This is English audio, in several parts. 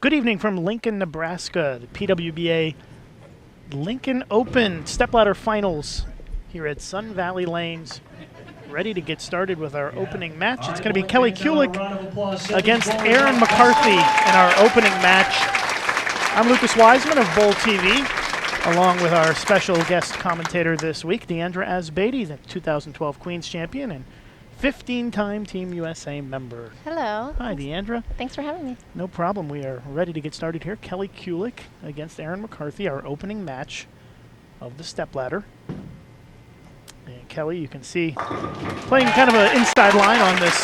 Good evening from Lincoln, Nebraska. The PWBA Lincoln Open Stepladder Finals here at Sun Valley Lanes. Ready to get started with our opening match. It's going to be Kelly Kulik against Aaron McCarthy in our opening match. I'm Lucas Wiseman of Bowl TV, along with our special guest commentator this week, Deandra Asbaty, the 2012 Queens champion and 15-time Team USA member. Hello. Hi, Deandra. Thanks for having me. No problem. We are ready to get started here. Kelly Kulik against Aaron McCarthy, our opening match of the stepladder. And Kelly, you can see, playing kind of an inside line on this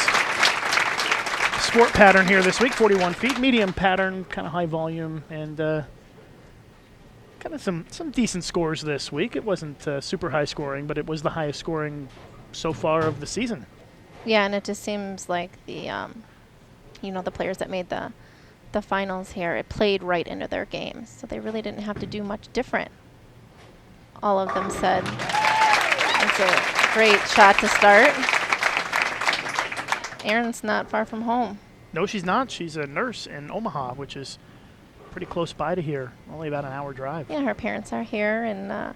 sport pattern here this week, 41 feet, medium pattern, kind of high volume, and kind of some decent scores this week. It wasn't super high scoring, but it was the highest scoring so far of the season. Yeah, and it just seems like the, the players that made the finals here, it played right into their games, so they really didn't have to do much different. All of them said it's a great shot to start. Aaron's not far from home. No, she's not. She's a nurse in Omaha, which is pretty close by to here, only about an hour drive. Yeah, her parents are here, and I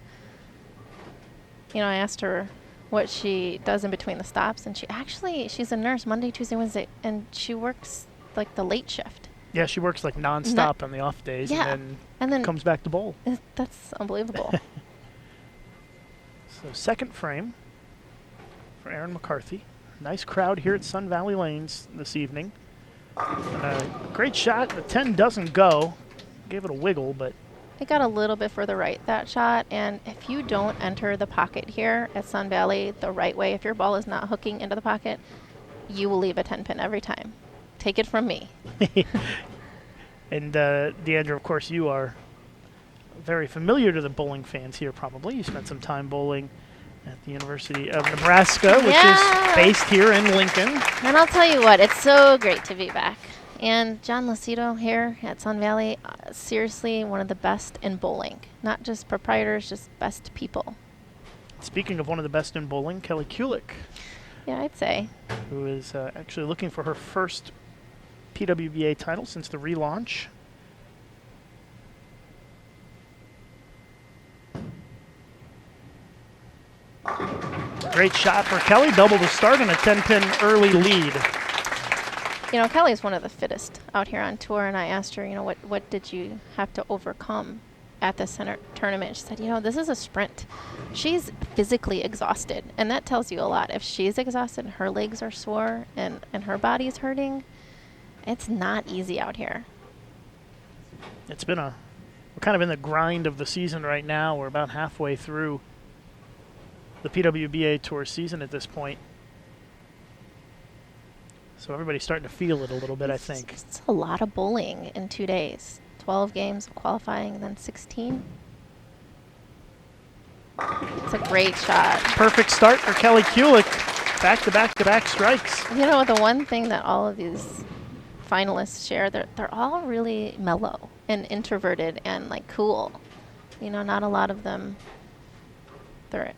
asked her what she does in between the stops, and she's a nurse Monday, Tuesday, Wednesday, and she works like the late shift. Yeah, she works like nonstop on the off days, yeah, and then comes back to bowl. That's unbelievable. So second frame for Aaron McCarthy. Nice crowd here at Sun Valley Lanes this evening. And a great shot. The 10 doesn't go. Gave it a wiggle, but it got a little bit further right, that shot, and if you don't enter the pocket here at Sun Valley the right way, if your ball is not hooking into the pocket, you will leave a 10-pin every time. Take it from me. And Deandra, of course, you are very familiar to the bowling fans here probably. You spent some time bowling at the University of Nebraska, which is based here in Lincoln. And I'll tell you what, it's so great to be back. And John Lucido here at Sun Valley, seriously one of the best in bowling. Not just proprietors, just best people. Speaking of one of the best in bowling, Kelly Kulik. Yeah, I'd say. Who is actually looking for her first PWBA title since the relaunch. Great shot for Kelly, double to start and a 10-pin early lead. Kelly's one of the fittest out here on tour, and I asked her, what did you have to overcome at the center tournament? She said, this is a sprint. She's physically exhausted, and that tells you a lot. If she's exhausted, her legs are sore, and her body's hurting, it's not easy out here. It's been we're kind of in the grind of the season right now. We're about halfway through the PWBA Tour season at this point. So everybody's starting to feel it a little bit, I think. It's a lot of bowling in 2 days. 12 games of qualifying and then 16. It's a great shot. Perfect start for Kelly Kulik. Back-to-back-to-back strikes. The one thing that all of these finalists share, they're all really mellow and introverted and cool. Not a lot of them, their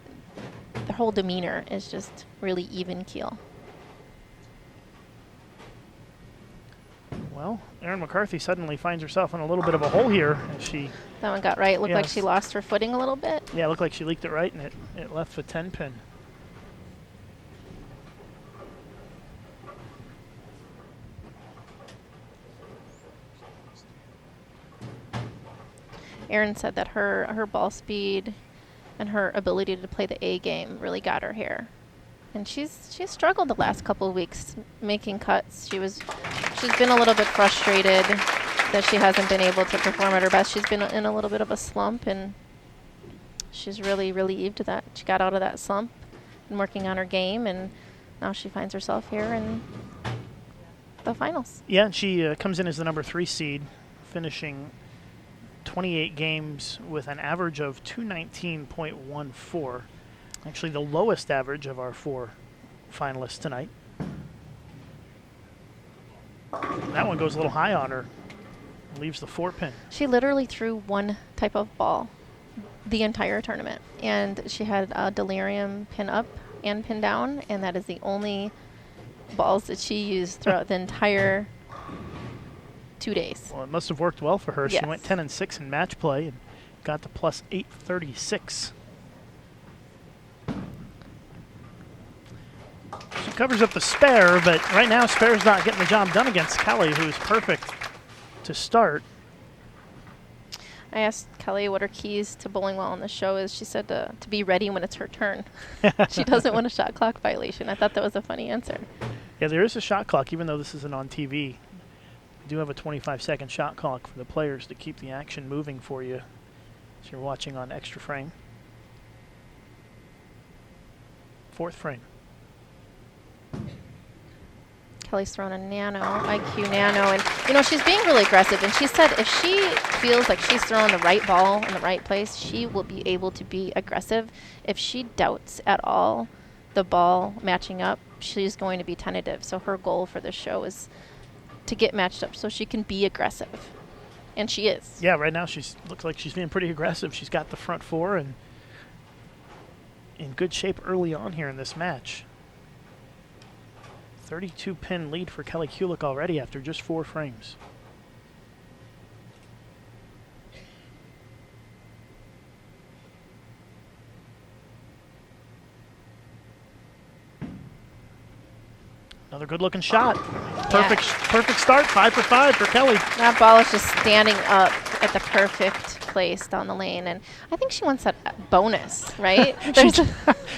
whole demeanor is just really even keel. Well, Aaron McCarthy suddenly finds herself in a little bit of a hole here as she... That one got right. Looked like she lost her footing a little bit. Yeah, it looked like she leaked it right, and it left the 10-pin. Aaron said that her ball speed and her ability to play the A game really got her here. And she's struggled the last couple of weeks making cuts. She's been a little bit frustrated that she hasn't been able to perform at her best. She's been in a little bit of a slump, and she's really relieved that she got out of that slump and working on her game, and now she finds herself here in the finals. Yeah, and she comes in as the number 3 seed, finishing 28 games with an average of 219.14. Actually, the lowest average of our 4 finalists tonight. That one goes a little high on her. Leaves the 4-pin. She literally threw one type of ball the entire tournament. And she had a delirium pin up and pin down, and that is the only balls that she used throughout the entire 2 days. Well, it must have worked well for her. Yes. She went 10-6 in match play and got to plus 836. She covers up the spare, but right now spare's not getting the job done against Kelly, who's perfect to start. I asked Kelly what her keys to bowling well on the show is. She said to be ready when it's her turn. She doesn't want a shot clock violation. I thought that was a funny answer. Yeah, there is a shot clock, even though this isn't on TV. We do have a 25-second shot clock for the players to keep the action moving for you as you're watching on extra frame. Fourth frame. Kelly's thrown a nano, IQ nano, and you know, she's being really aggressive, and she said if she feels like she's throwing the right ball in the right place, she will be able to be aggressive. If she doubts at all the ball matching up, she's going to be tentative. So her goal for this show is to get matched up so she can be aggressive. And she is. Yeah, right now she's looks like she's being pretty aggressive. She's got the front four and in good shape early on here in this match. 32-pin lead for Kelly Kulick already after just 4 frames. Another good-looking shot. Perfect start, 5 for 5 for Kelly. That ball is just standing up at the perfect place down the lane, and I think she wants that bonus, right?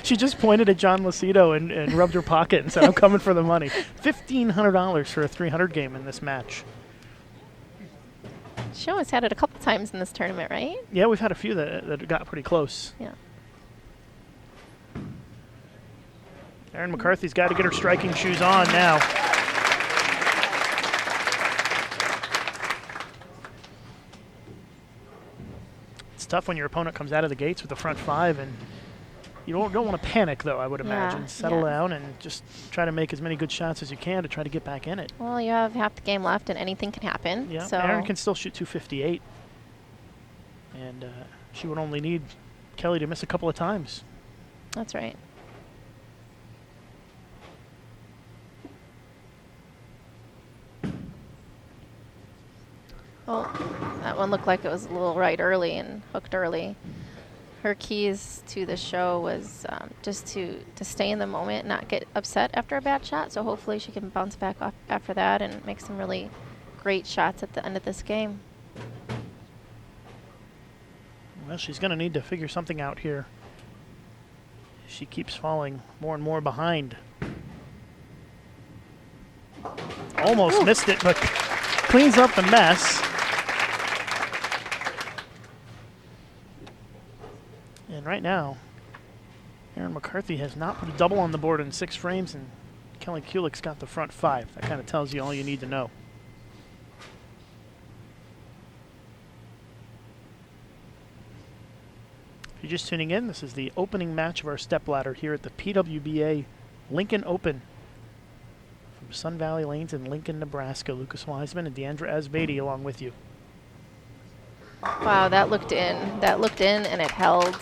She just pointed at John Lucido and rubbed her pocket and said, I'm coming for the money. $1,500 for a 300 game in this match. She always had it a couple times in this tournament, right? Yeah, we've had a few that got pretty close. Yeah. Erin McCarthy's got to get her striking shoes on now. It's tough when your opponent comes out of the gates with the front 5, and you don't want to panic, though, I would imagine. Settle down and just try to make as many good shots as you can to try to get back in it. Well, you have half the game left, and anything can happen. Yeah, so Erin can still shoot 258, and she would only need Kelly to miss a couple of times. That's right. Well, that one looked like it was a little right early and hooked early. Her keys to the show was just to stay in the moment, not get upset after a bad shot. So hopefully she can bounce back off after that and make some really great shots at the end of this game. Well, she's going to need to figure something out here. She keeps falling more and more behind. Almost missed it, but cleans up the mess. And right now, Erin McCarthy has not put a double on the board in 6 frames, and Kelly Kulick's got the front 5. That kind of tells you all you need to know. If you're just tuning in, this is the opening match of our stepladder here at the PWBA Lincoln Open. From Sun Valley Lanes in Lincoln, Nebraska, Lucas Wiseman and Deandra Asbady along with you. Wow, that looked in. That looked in, and it held.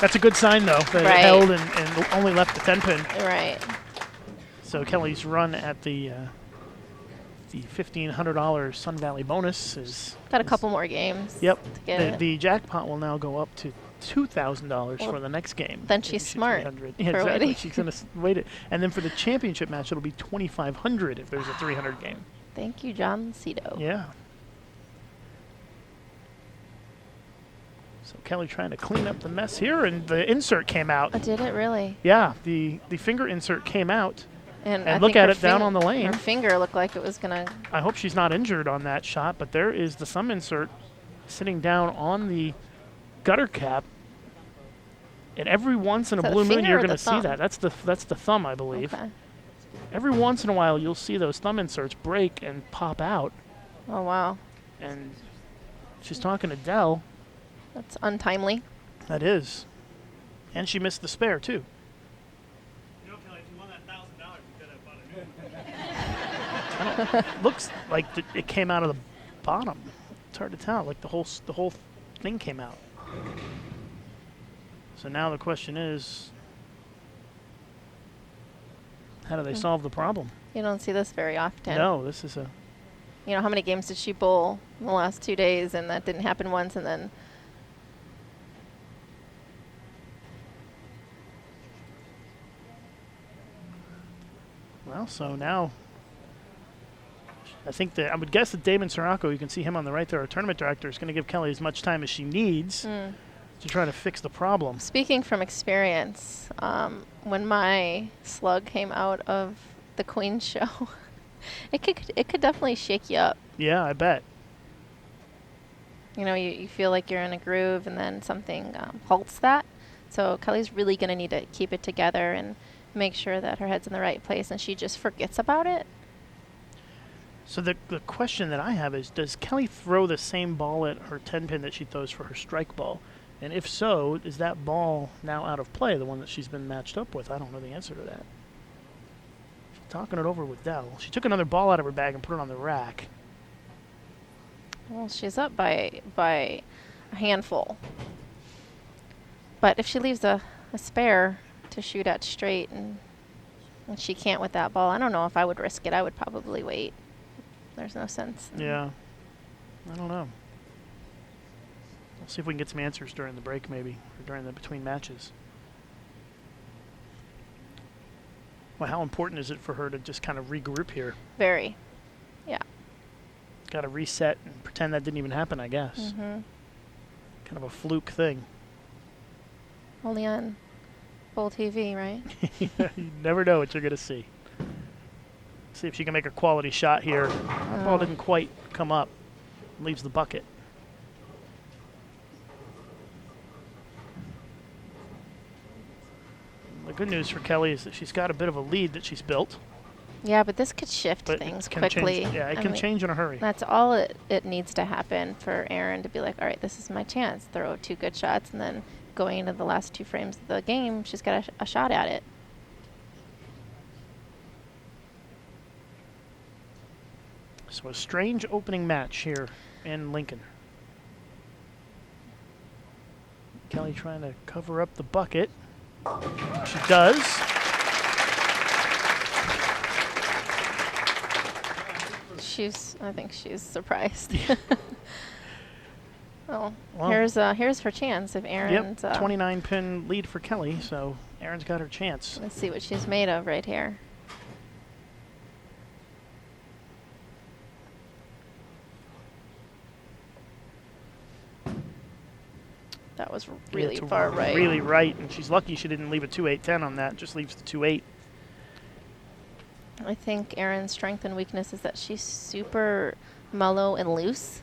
That's a good sign, though, that it held and only left the 10-pin. Right. So Kelly's run at the $1,500 Sun Valley bonus is... Got a couple more games. Yep. To get The jackpot will now go up to $2,000 for the next game. Then she's smart. Yeah, exactly. She's going to wait it. And then for the championship match, it'll be $2,500 if there's a 300 game. Thank you, John Lucido. Yeah. So Kelly trying to clean up the mess here, and the insert came out. Did it really? Yeah, the finger insert came out. And look at it down on the lane. Her finger looked like it was going to... I hope she's not injured on that shot, but there is the thumb insert sitting down on the gutter cap. And every once in a blue moon, you're going to see that. That's the thumb, I believe. Okay. Every once in a while, you'll see those thumb inserts break and pop out. Oh, wow. And she's talking to Dell. That's untimely. That is. And she missed the spare, too. You know, Kelly, if you won that $1,000, you could have bought a new one. Looks like it came out of the bottom. It's hard to tell. Like the whole thing came out. So now the question is, how do they solve the problem? You don't see this very often. No, this is a You know, how many games did she bowl in the last 2 days, and that didn't happen once, and then Well, so now I think that I would guess that Damon Sirocco, you can see him on the right there, our tournament director, is going to give Kelly as much time as she needs to try to fix the problem. Speaking from experience, when my slug came out of the Queen's show, it could definitely shake you up. Yeah, I bet. You know, you feel like you're in a groove, and then something halts that. So Kelly's really going to need to keep it together and make sure that her head's in the right place, and she just forgets about it. So the question that I have is, does Kelly throw the same ball at her 10-pin that she throws for her strike ball? And if so, is that ball now out of play, the one that she's been matched up with? I don't know the answer to that. Talking it over with Dell. She took another ball out of her bag and put it on the rack. Well, she's up by a handful. But if she leaves a spare to shoot at straight, and she can't with that ball, I don't know if I would risk it. I would probably wait. There's no sense. Yeah. I don't know. We'll see if we can get some answers during the break, maybe, or during the between matches. Well, how important is it for her to just kind of regroup here? Very. Yeah. Got to reset and pretend that didn't even happen, I guess. Mm-hmm. Kind of a fluke thing. Only on Bowl TV, right? You never know what you're going to see. See if she can make a quality shot here. That ball didn't quite come up. Leaves the bucket. The good news for Kelly is that she's got a bit of a lead that she's built. Yeah, but this could shift But things it can quickly. change, yeah, it I can mean, change in a hurry. That's all it needs to happen for Erin to be like, all right, this is my chance. Throw 2 good shots, and then going into the last 2 frames of the game, she's got a shot at it. So a strange opening match here in Lincoln. Kelly trying to cover up the bucket. She does. I think she's surprised. Oh, Well, here's her chance if Erin's. Yep, 29-pin lead for Kelly, so Erin's got her chance. Let's see what she's made of right here. That was really It's far right. Really right, and she's lucky she didn't leave a 2-8-10 on that. Just leaves the 2-8. I think Erin's strength and weakness is that she's super mellow and loose.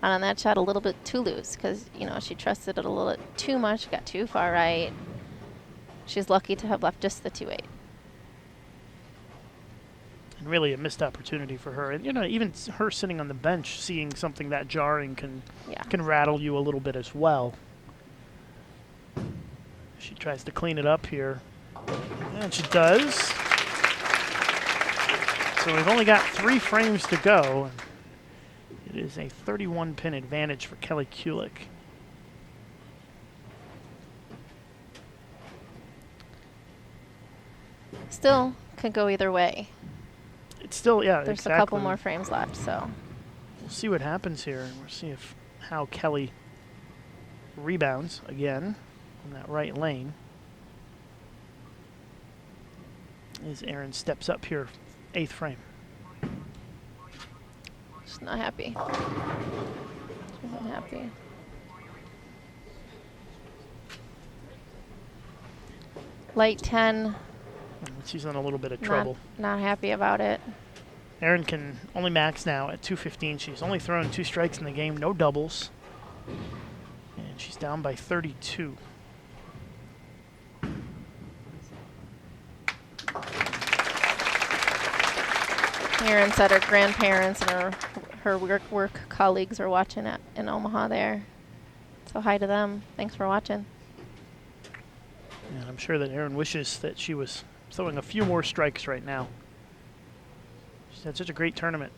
And on that shot, a little bit too loose because, you know, she trusted it a little bit too much, got too far right. She's lucky to have left just the 2-8. And really a missed opportunity for her. And, you know, even her sitting on the bench, seeing something that jarring can rattle you a little bit as well. She tries to clean it up here. And she does. So we've only got 3 frames to go. It is a 31-pin advantage for Kelly Kulick. Still could go either way. It's still, yeah, There's exactly. a couple more frames left, so. We'll see what happens here. We'll see how Kelly rebounds again in that right lane. As Erin steps up here, 8th frame. She's not happy. She's not happy. Light 10. She's in a little bit of trouble. Not happy about it. Erin can only max now at 215. She's only thrown 2 strikes in the game, no doubles. And she's down by 32. Erin said her grandparents and her work colleagues are watching in Omaha there. So hi to them. Thanks for watching. And I'm sure that Erin wishes that she was throwing a few more strikes right now. She's had such a great tournament,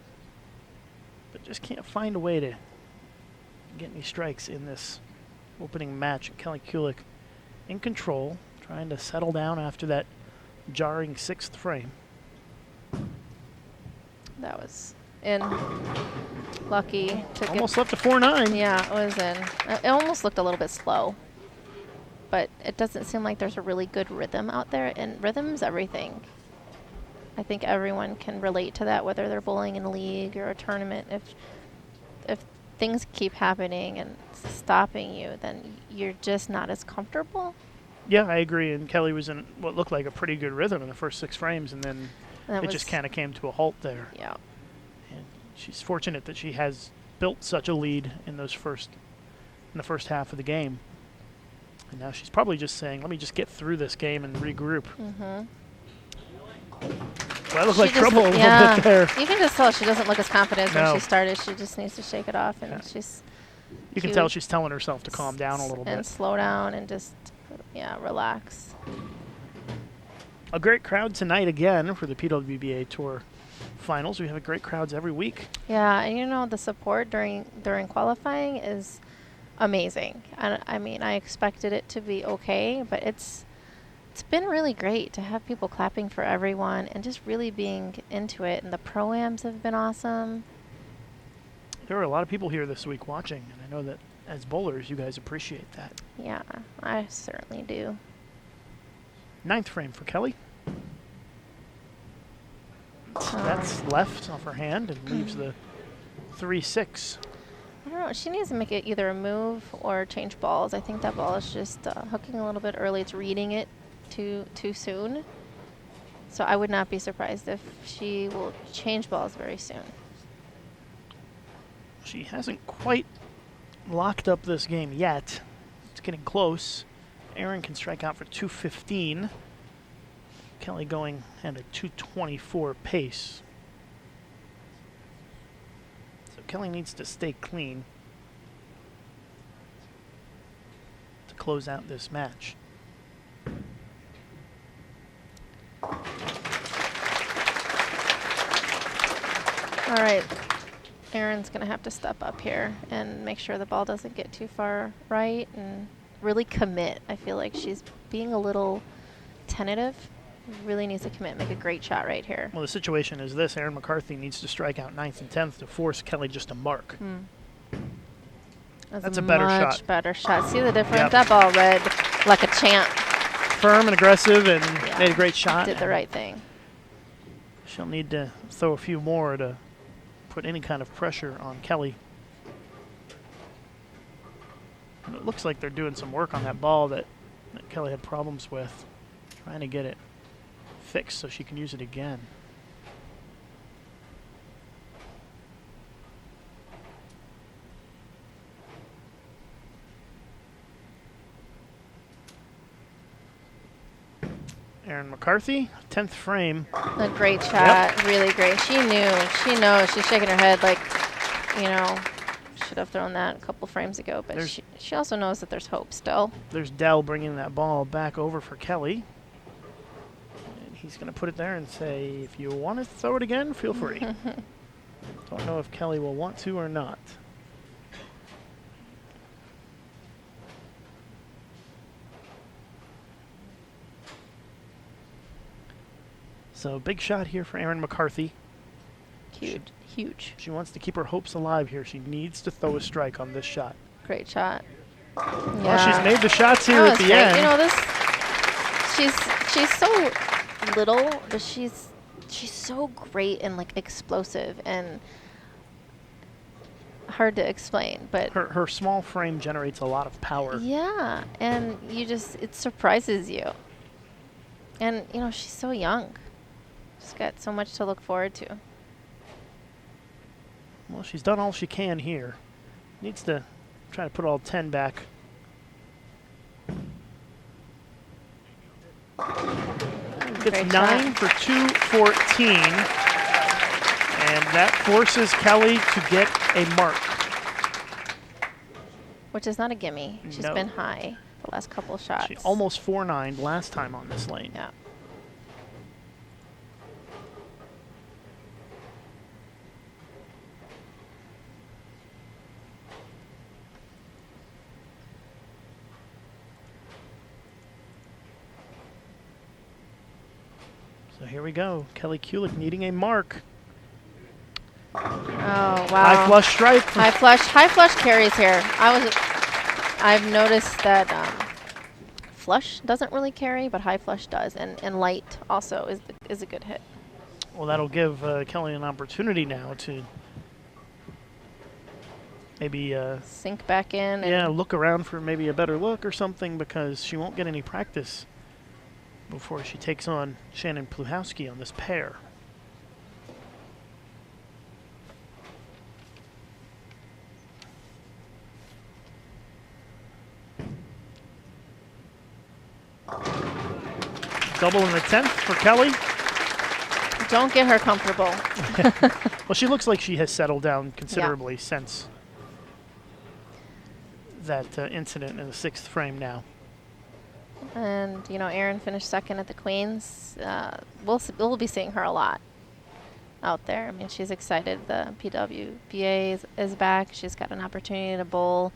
but just can't find a way to get any strikes in this opening match. Kelly Kulick in control, trying to settle down after that jarring 6th frame. That was in. Lucky to Almost left a 4-9. Yeah, it was in. It almost looked a little bit slow. But it doesn't seem like there's a really good rhythm out there, and rhythm's everything. I think everyone can relate to that, whether they're bowling in a league or a tournament. If things keep happening and stopping you, then you're just not as comfortable. Yeah, I agree. And Kelly was in what looked like a pretty good rhythm in the first 6 frames, and then And it just kind of came to a halt there. Yeah. And she's fortunate that she has built such a lead in the first half of the game. And now she's probably just saying, let me just get through this game and regroup. Mm-hmm. Well, that looked like trouble a little bit there. You can just tell she doesn't look as confident No. when she started. She just needs to shake it off, and Yeah. she's You can tell she's telling herself to calm down a little and bit. slow down and just relax. A great crowd tonight again for the PWBA Tour Finals. We have great crowds every week. Yeah, and the support during qualifying is amazing. I mean, I expected it to be okay, but it's been really great to have people clapping for everyone and just really being into it. And the pro-ams have been awesome. There are a lot of people here this week watching, and I know that as bowlers, you guys appreciate that. Yeah, I certainly do. 9th frame for Kelly. That's left off her hand and leaves the 3-6. I don't know. She needs to make it either a move or change balls. I think that ball is just hooking a little bit early. It's reading it too soon. So I would not be surprised if she will change balls very soon. She hasn't quite locked up this game yet. It's getting close. Erin can strike out for 215. Kelly going at a 224 pace. So Kelly needs to stay clean to close out this match. All right. Erin's going to have to step up here and make sure the ball doesn't get too far right and really commit. I feel like she's being a little tentative. Really needs to commit, make a great shot right here. Well, the situation is this. Erin McCarthy needs to strike out 9th and 10th to force Kelly just to mark. That's a better shot. Much better shot. See the difference? Yep. That ball read like a champ. Firm and aggressive and Yeah. made a great shot. Did the right thing. She'll need to throw a few more to put any kind of pressure on Kelly. And it looks like they're doing some work on that ball that Kelly had problems with, trying to get it fixed so she can use it again. Erin McCarthy, 10th frame. A great shot. Really great. She knew. She knows. She's shaking her head like, should have thrown that a couple frames ago. But she also knows that there's hope still. There's Dell bringing that ball back over for Kelly. And he's going to put it there and say, if you want to throw it again, feel free. Don't know if Kelly will want to or not. So big shot here for Erin McCarthy. Huge. She wants to keep her hopes alive here. She needs to throw a strike on this shot. Great shot. Well, she's made the shots here at the end. She's so little, but she's so great and like explosive and hard to explain. But Her small frame generates a lot of power. yeah, and it surprises you. And she's so young. She's got so much to look forward to. Well, she's done all she can here. Needs to try to put all 10 back. Gets Great 9 shot. for 214. And that forces Kelly to get a mark. Which is not a gimme. She's No. been high the last couple shots. She almost 4-9 last time on this lane. Yeah. So here we go. Kelly Kulik needing a mark. Oh, wow. High flush strike. High flush carries here. I've noticed that flush doesn't really carry, but high flush does, and light also is a good hit. Well, that'll give Kelly an opportunity now to maybe Sink back in. yeah, And look around for maybe a better look or something, because she won't get any practice before she takes on Shannon Pluhowski on this pair. Double in the 10th for Kelly. don't get her comfortable. Well, she looks like she has settled down considerably since that incident in the 6th frame now. And, you know, Erin finished second at the Queens. We'll be seeing her a lot out there. I mean, she's excited. The PWBA is back. She's got an opportunity to bowl.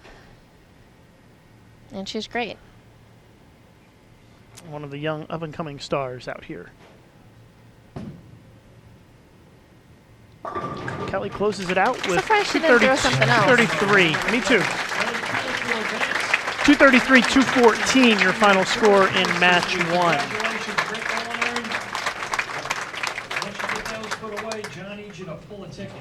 And she's great. One of the young up-and-coming stars out here. Kelly closes it out with Surprised she didn't throw something else. 233. Me too. 233, 214, your final score in match 1. Congratulations, great going, Erin. Once you get those put away, John needs you to pull a ticket.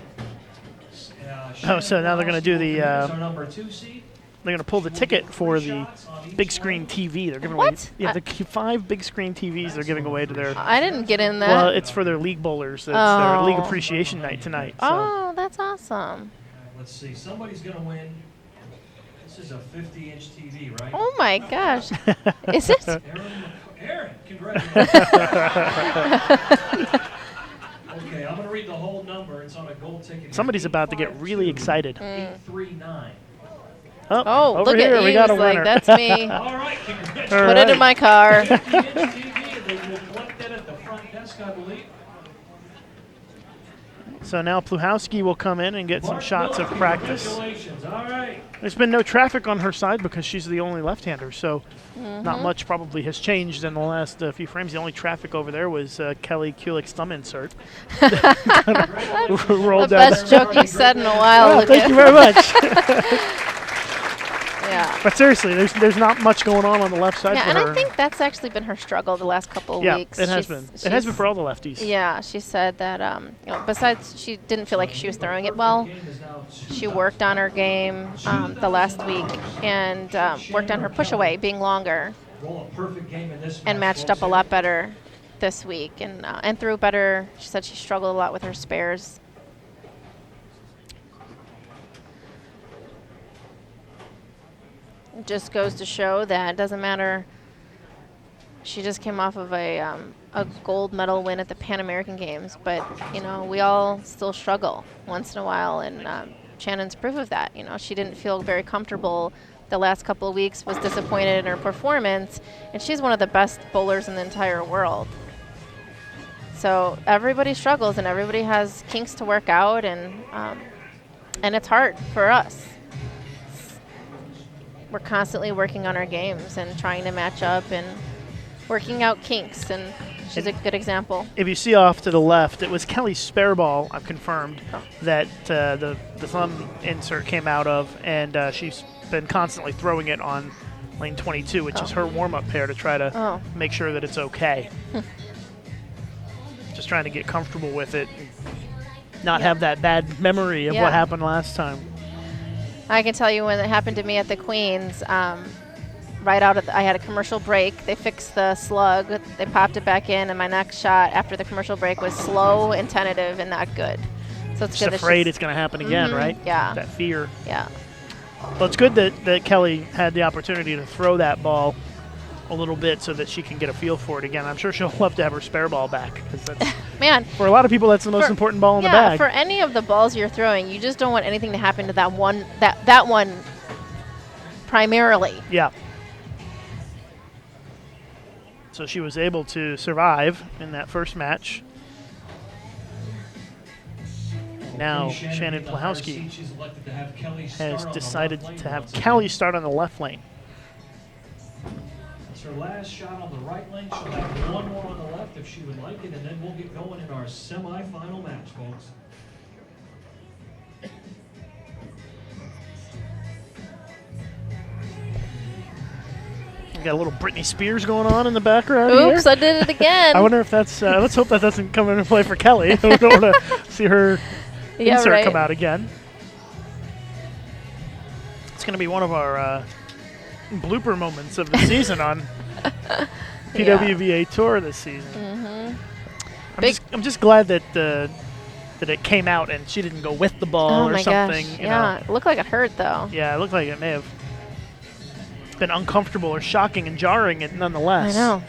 Oh, so now they're going to do the our number 2 seed. they're going to pull the ticket for the big screen TV. They're giving away What? the 5 big screen TVs they're giving away to their I didn't get in that. well, it's for their league bowlers. It's their league Oh. appreciation night tonight. So. Oh, that's awesome. Let's see, somebody's going to win. This is a 50-inch TV, right? Oh my gosh. Is it? Erin, congratulations. Okay, I'm going to read the whole number. It's on a gold ticket. here. Somebody's about to get really excited. 839. Oh, over look here at you. we got a He's like, winner. that's me. All right, congratulations. All Put it in right. my car. 50-inch TV. They will collect that at the front desk, I believe. So now Pluhowski will come in and get some Mark shots of Miller, practice. Congratulations. All right. There's been no traffic on her side because she's the only left-hander, so not much probably has changed in the last few frames. The only traffic over there was Kelly Kulik's thumb insert. Rolled The down. best joke you've said in a while, Oh, Lucas. thank you very much. Yeah. But seriously, there's not much going on the left side Yeah, for and her. I think that's actually been her struggle the last couple of yeah, weeks. it has She's- been. It has been she's- for all the lefties. Yeah, she said that, you know, besides she didn't feel like she was throwing it well, she worked on her game the last week and worked on her push away being longer Roll a perfect game in this and match, matched up folks. a lot better this week and threw better. She said she struggled a lot with her spares. It just goes to show that it doesn't matter. She just came off of a gold medal win at the Pan American Games, but you know we all still struggle once in a while, and Shannon's proof of that. You know, she didn't feel very comfortable the last couple of weeks, was disappointed in her performance, and she's one of the best bowlers in the entire world. So everybody struggles, and everybody has kinks to work out, and it's hard for us. We're constantly working on our games and trying to match up and working out kinks, and she's a good example. If you see off to the left, it was Kelly's spare ball, I've confirmed, Oh. that the thumb insert came out of, and she's been constantly throwing it on lane 22, which is her warm-up pair to try to Oh. make sure that it's okay. Just trying to get comfortable with it, and not have that bad memory of Yeah. what happened last time. I can tell you when it happened to me at the Queens, right out of I had a commercial break. They fixed the slug. They popped it back in, and my next shot after the commercial break was slow and tentative and not good. So it's Just good. afraid that it's going to happen again, Mhm, right? yeah. That fear. yeah. Well, it's good that Kelly had the opportunity to throw that ball a little bit so that she can get a feel for it again. I'm sure she'll love to have her spare ball back, because that's, Man, for a lot of people, that's the most For- important ball in the yeah. bag. For any of the balls you're throwing, you just don't want anything to happen to that one. That one primarily. Yeah. So she was able to survive in that first match. Now Shannon Pluhowski has decided to have Kelly start on the left lane. It's her last shot on the right lane. She'll have one more on the left if she would like it, and then we'll get going in our semifinal match, folks. got a little Britney Spears going on in the background Oops, here. I did it again. I wonder if that's. Let's hope that doesn't come into play for Kelly. We don't want to see her yeah, insert right. come out again. It's going to be one of our blooper moments of the season on PWBA Tour this season. Mm-hmm. I'm just glad that that it came out and she didn't go with the ball Oh or my something. gosh. You Yeah, know. it looked like it hurt though. Yeah, it looked like it may have been uncomfortable or shocking and jarring it nonetheless. I know.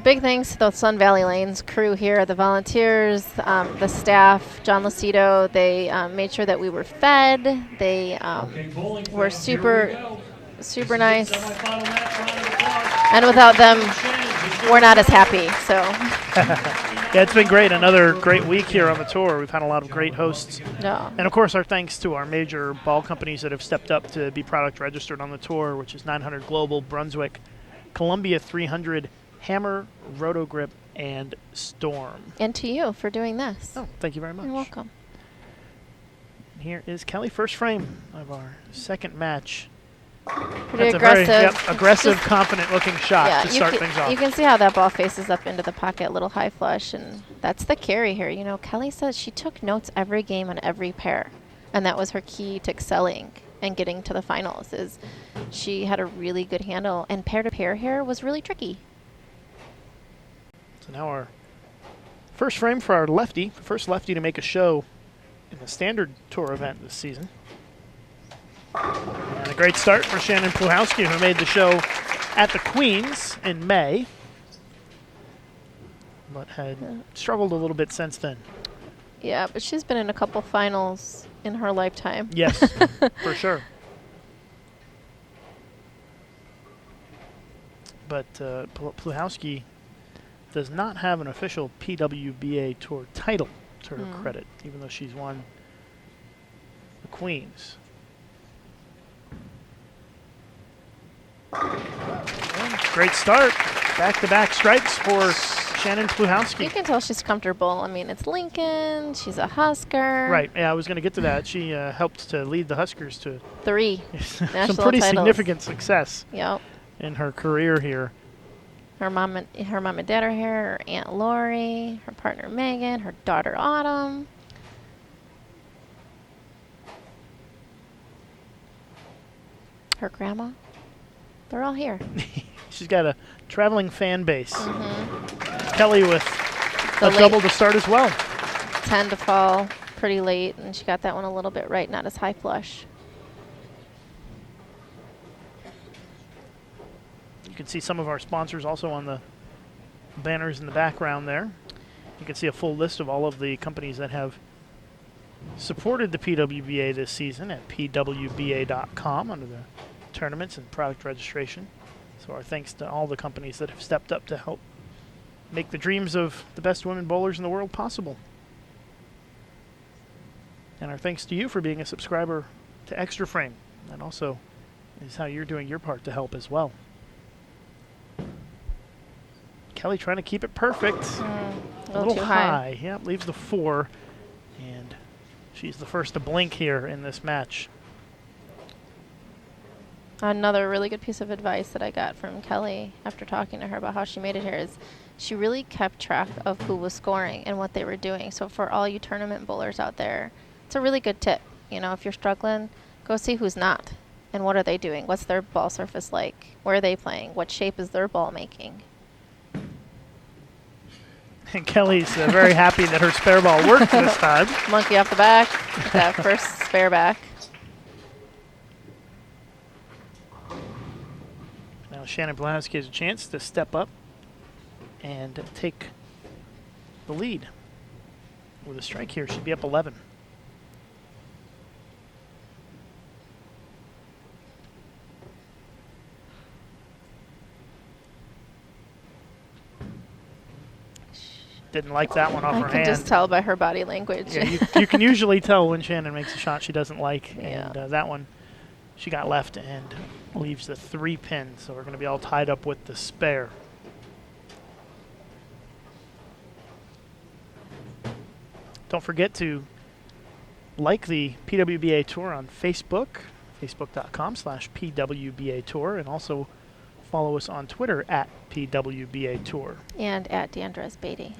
Big thanks to the Sun Valley Lanes crew here, the volunteers, the staff, John Lucido. They made sure that we were fed. They Okay, bowling were fans, here we go. super This nice. is the semifinal match, round of applause. And without them, Shannon, just we're not as happy. So, Yeah, it's been great. Another great week here on the tour. We've had a lot of great hosts. no. And of course, our thanks to our major ball companies that have stepped up to be product registered on the tour, which is 900 Global, Brunswick, Columbia 300, Hammer, Rotogrip, and Storm. And to you for doing this. Oh, thank you very much. You're welcome. Here is Kelly, first frame of our second match. Pretty That's aggressive. a very aggressive, Just- confident-looking shot yeah, to you start can, things off. you can see how that ball faces up into the pocket, a little high flush, and that's the carry here. You know, Kelly says she took notes every game on every pair, and that was her key to excelling and getting to the finals. Is she had a really good handle, and pair-to-pair here was really tricky. So now our first frame for our lefty, first lefty to make a show in the standard tour event this season. And a great start for Shannon Pluhowski, who made the show at the Queens in May, but had struggled a little bit since then. Yeah, but she's been in a couple finals in her lifetime. Yes, for sure. But Pluhowski does not have an official PWBA Tour title to her credit, even though she's won the Queens. Great start. Back-to-back strikes for Shannon You Pluhowski. can tell she's comfortable. I mean, it's Lincoln. She's a Husker. Right, yeah, I was going to get to that. She helped to lead the Huskers to 3 some national pretty titles. significant success Yep. in her career here. Her mom and dad are here. Her Aunt Lori, her partner Megan, her daughter Autumn. Her grandma. They're all here. She's got a traveling fan base. Mm-hmm. Kelly with The a late double to start as well. 10 to fall pretty late, and she got that one a little bit right, not as high flush. You can see some of our sponsors also on the banners in the background there. You can see a full list of all of the companies that have supported the PWBA this season at pwba.com under the tournaments and product registration. So our thanks to all the companies that have stepped up to help make the dreams of the best women bowlers in the world possible. And our thanks to you for being a subscriber to Extra Frame. That also is how you're doing your part to help as well. Kelly trying to keep it perfect. A A little too high. Yep, leaves the 4. And she's the first to blink here in this match. Another really good piece of advice that I got from Kelly after talking to her about how she made it here is she really kept track of who was scoring and what they were doing. So for all you tournament bowlers out there, it's a really good tip. You know, if you're struggling, go see who's not and what are they doing. What's their ball surface like? Where are they playing? What shape is their ball making? And Kelly's very happy that her spare ball worked this time. Monkey off the back, that first spare back. Now Shannon Pluhowski has a chance to step up and take the lead. With a strike here, she'd be up 11. Didn't like that one off I her can hand. just tell by her body language. Yeah, you can usually tell when Shannon makes a shot she doesn't like. Yeah. And that one, she got left and leaves the 3 pin. So we're going to be all tied up with the spare. Don't forget to like the PWBA Tour on Facebook, facebook.com/PWBA Tour, and also follow us on Twitter at PWBA Tour. And at Dandras Beatty.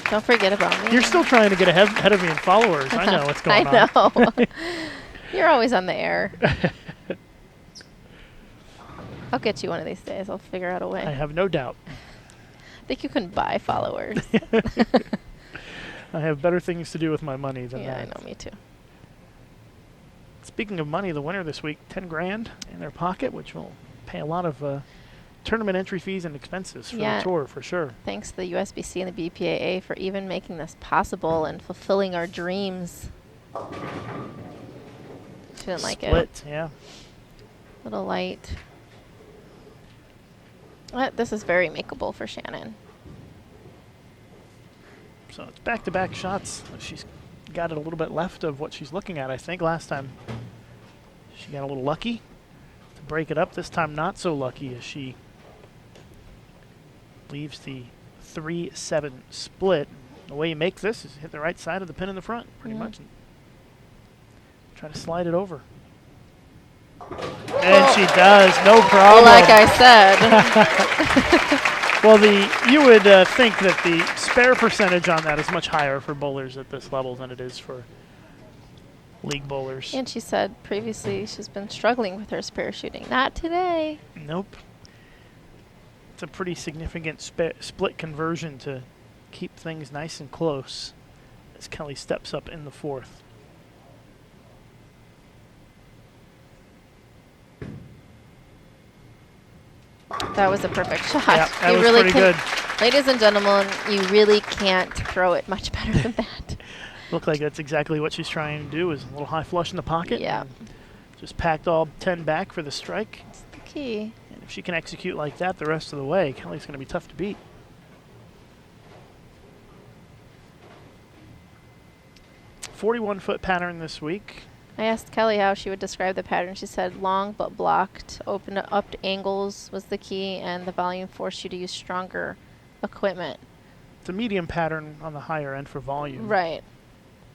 Don't forget about me. You're still trying to get ahead of me in followers. I know what's going on. I know. You're always on the air. I'll get you one of these days. I'll figure out a way. I have no doubt. I think you can buy followers. I have better things to do with my money than Yeah, that. I know, me too. Speaking of money, the winner this week, 10 grand in their pocket, which will pay a lot of tournament entry fees and expenses for Yeah. the tour, for sure. Thanks to the USBC and the BPAA for even making this possible and fulfilling our dreams. She didn't like it. Split, yeah. Little light. This is very makeable for Shannon. So it's back-to-back shots. She's got it a little bit left of what she's looking at, I think. Last time she got a little lucky to break it up. This time not so lucky as she leaves the 3-7 split. The way you make this is hit the right side of the pin in the front, pretty much. And try to slide it over. And she does, no problem. Like I said. Well, you would think that the spare percentage on that is much higher for bowlers at this level than it is for league bowlers. And she said previously she's been struggling with her spare shooting. Not today. Nope. It's a pretty significant split conversion to keep things nice and close as Kelly steps up in the fourth. That was a perfect shot. Yeah, that you was really pretty can, good. ladies and gentlemen, you really can't throw it much better than that. Looked like that's exactly what she's trying to do, is a little high flush in the pocket. Yeah. And just packed all 10 back for the strike. That's the key. And if she can execute like that the rest of the way, Kelly's going to be tough to beat. .41-foot pattern this week. I asked Kelly how she would describe the pattern. She said long but blocked, open up angles was the key, and the volume forced you to use stronger equipment. It's a medium pattern on the higher end for volume. Right.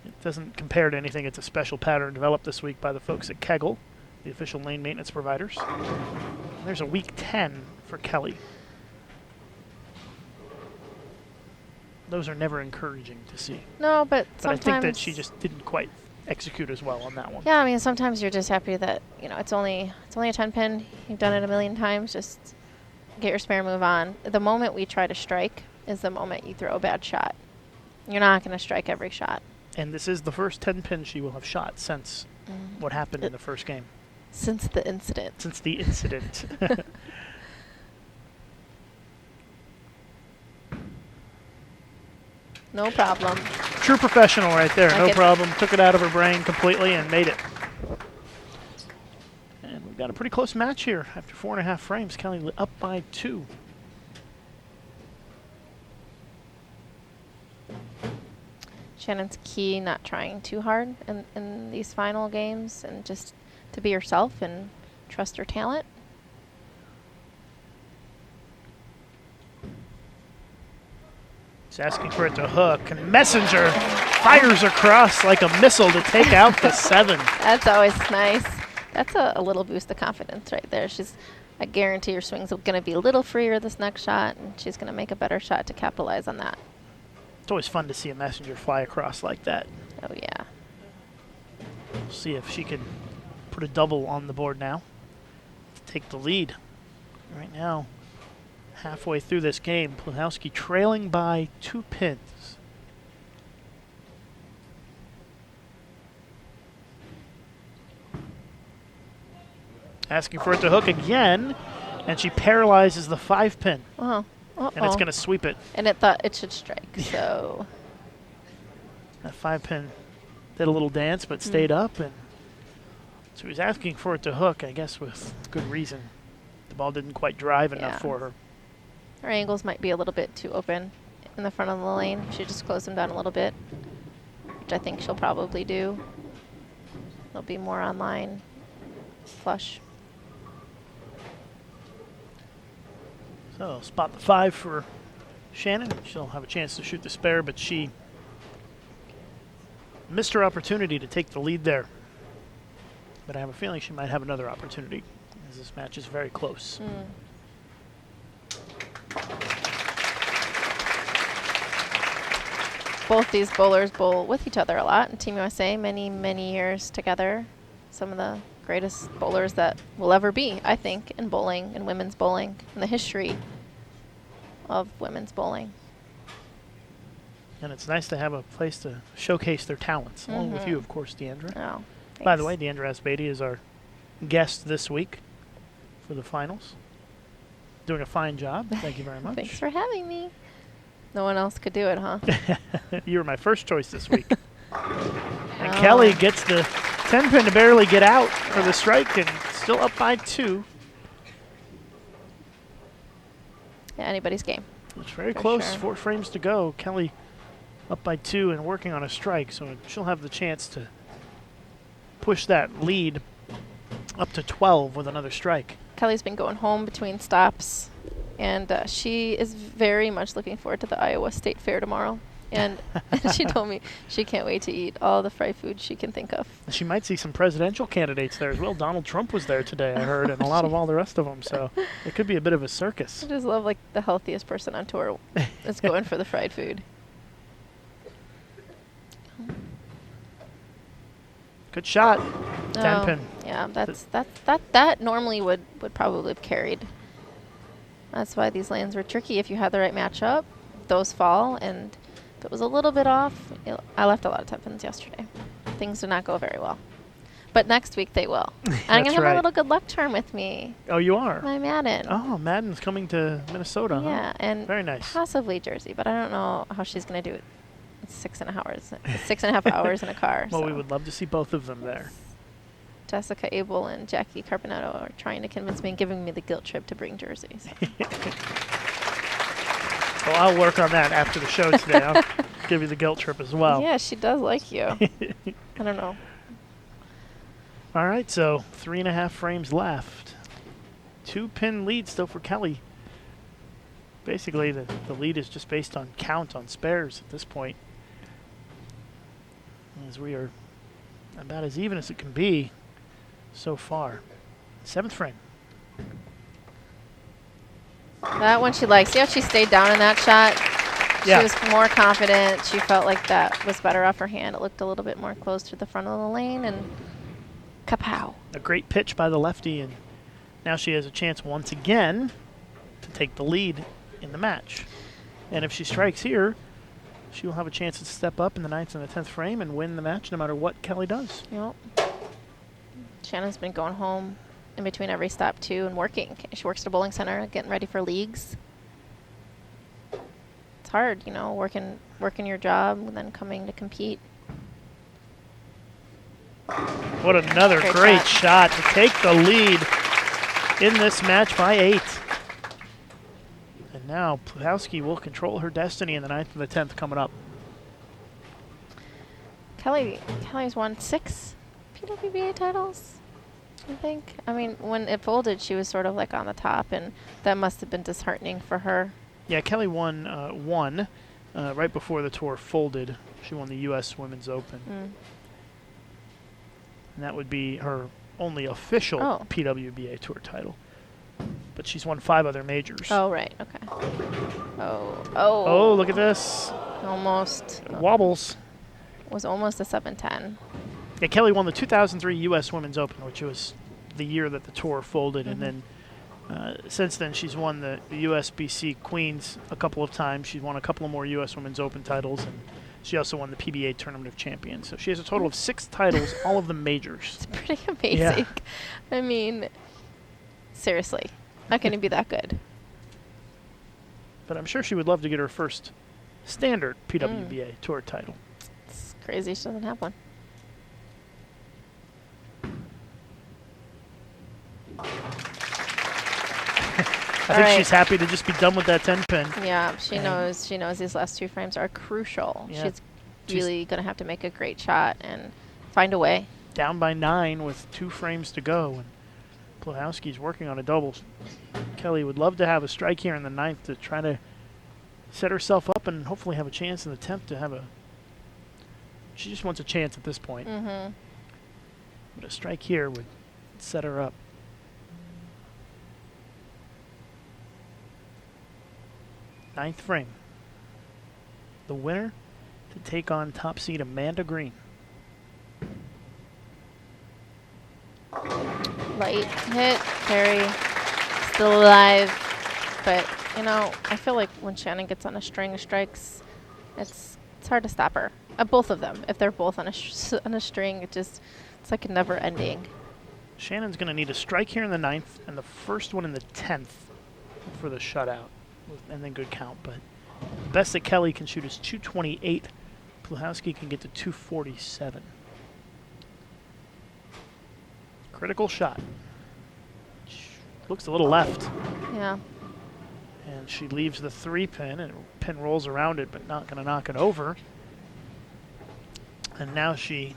It doesn't compare to anything. It's a special pattern developed this week by the folks at Kegel, the official lane maintenance providers. And there's a week 10 for Kelly. Those are never encouraging to see. No, but But sometimes. I think that she just didn't quite execute as well on that one. Yeah, I mean, sometimes you're just happy that, you know, it's only a 10 pin. You've done it a million times. Just get your spare, move on. The moment we try to strike is the moment you throw a bad shot. You're not going to strike every shot. And this is the first 10 pin she will have shot since what happened in the first game. Since the incident. Since the incident. No problem. True professional right there. I No get problem. Took it out of her brain completely and made it. And we've got a pretty close match here. After 4.5 frames, Kelly up by 2. Shannon's key, not trying too hard in these final games and just to be herself and trust her talent. He's asking for it to hook, and Messenger fires across like a missile to take out the 7. That's always nice. That's a little boost of confidence right there. I guarantee her swing's going to be a little freer this next shot, and she's going to make a better shot to capitalize on that. It's always fun to see a Messenger fly across like that. Oh, yeah. We'll see if she can put a double on the board now to take the lead. Right now, halfway through this game, Pluhowski trailing by 2 pins. Asking for it to hook again, and she paralyzes the 5 pin, Uh-huh. Uh-oh. and it's going to sweep it. And it thought it should strike, so. That 5 pin did a little dance, but stayed up, and so he was asking for it to hook, I guess, with good reason. The ball didn't quite drive enough Yeah. for her. Her angles might be a little bit too open in the front of the lane. She just closed them down a little bit, which I think she'll probably do. They'll be more online flush. So spot the 5 for Shannon. She'll have a chance to shoot the spare, but she missed her opportunity to take the lead there. But I have a feeling she might have another opportunity, as this match is very close. both these bowlers bowl with each other a lot in Team USA, many, many years together. Some of the greatest bowlers that will ever be, I think, in bowling, in women's bowling, in the history of women's bowling. And it's nice to have a place to showcase their talents, along with Mhm. you, of course, Deandra. Oh, By the thanks. way, Deandra Asbady is our guest this week for the finals. Doing a fine job. Thank you very much. Thanks for having me. No one else could do it, huh? You were my first choice this week. And Oh. Kelly gets the 10 pin to barely get out for the strike and still up by 2. Yeah, anybody's game. It's very For close. sure. 4 frames to go. Kelly up by 2 and working on a strike, so she'll have the chance to push that lead up to 12 with another strike. Kelly's been going home between stops, and she is very much looking forward to the Iowa State Fair tomorrow. And she told me she can't wait to eat all the fried food she can think of. She might see some presidential candidates there as well. Donald Trump was there today, I heard, and a lot of all the rest of them. So it could be a bit of a circus. I just love like the healthiest person on tour is going for the fried food. Good shot. 10 Oh, pin. yeah, that normally would probably have carried. That's why these lanes were tricky. If you had the right matchup, those fall, and if it was a little bit off, I left a lot of 10 pins yesterday. Things did not go very well. But next week they will. And I'm That's going to have right. my little good luck charm with me, Oh, you are? my Madden. Oh, Madden's coming to Minnesota, huh? Yeah, and Very nice. possibly Jersey, but I don't know how she's going to do it. It's 6.5 hours in a car. Well, we so. would love to see both of them there. Jessica Abel and Jackie Carbonetto are trying to convince me and giving me the guilt trip to bring jerseys. Well, I'll work on that after the show today. I'll give you the guilt trip as well. Yeah, she does like you. I don't know. All right, so 3.5 frames left. 2 pin lead still for Kelly. Basically, the lead is just based on count on spares at this point. As we are about as even as it can be so far. 7th frame. That one she likes. See how she stayed down in that shot? Yeah. She was more confident. She felt like that was better off her hand. It looked a little bit more close to the front of the lane, and kapow. A great pitch by the lefty, and now she has a chance once again to take the lead in the match. And if she strikes here, she will have a chance to step up in the 9th and the 10th frame and win the match no matter what Kelly does. Yep. Shannon's been going home in between every stop, too, and working. She works at a bowling center, getting ready for leagues. It's hard, you know, working your job and then coming to compete. What another Great great shot to take the lead in this match by 8. And now Pluhowski will control her destiny in the 9th and the 10th coming up. Kelly's won 6 PWBA titles, I think. I mean, when it folded, she was sort of like on the top, and that must have been disheartening for her. Yeah, Kelly won one right before the tour folded. She won the U.S. Women's Open. Mm. And that would be her only official Oh. PWBA Tour title. But she's won 5 other majors. Oh, right. Okay. Oh. Oh, look at this. Almost. It wobbles. Was almost a 7-10. Yeah, Kelly won the 2003 U.S. Women's Open, which was the year that the tour folded. And then since then, she's won the USBC Queens a couple of times. She's won a couple of more U.S. Women's Open titles. And she also won the PBA Tournament of Champions. So she has a total of 6 titles, all of them majors. It's pretty amazing. I mean, seriously. How can it be that good? But I'm sure she would love to get her first standard PWBA Tour title. It's crazy she doesn't have one. I think she's happy to just be done with that 10 pin. Yeah, she And- knows these last 2 frames are crucial. Yeah. She's really going to have to make a great shot and find a way. Down by 9 with 2 frames to go. And Pluhowski's working on a double. Kelly would love to have a strike here in the 9th to try to set herself up and hopefully have a chance in the 10th to have a... She just wants a chance at this point. Mm-hmm. But a strike here would set her up. Ninth frame. The winner to take on top seed Amanda Green. Light hit, carry, still alive. But, you know, I feel like when Shannon gets on a string of strikes, it's hard to stop her. Both of them. If they're both on a string, it's like never ending. Shannon's going to need a strike here in the 9th and the first one in the 10th for the shutout, and then good count. But the best that Kelly can shoot is 228. Pluhowski can get to 247. Critical shot. Looks a little left. Yeah. And she leaves the 3-pin, and pin rolls around it, but not going to knock it over. And now she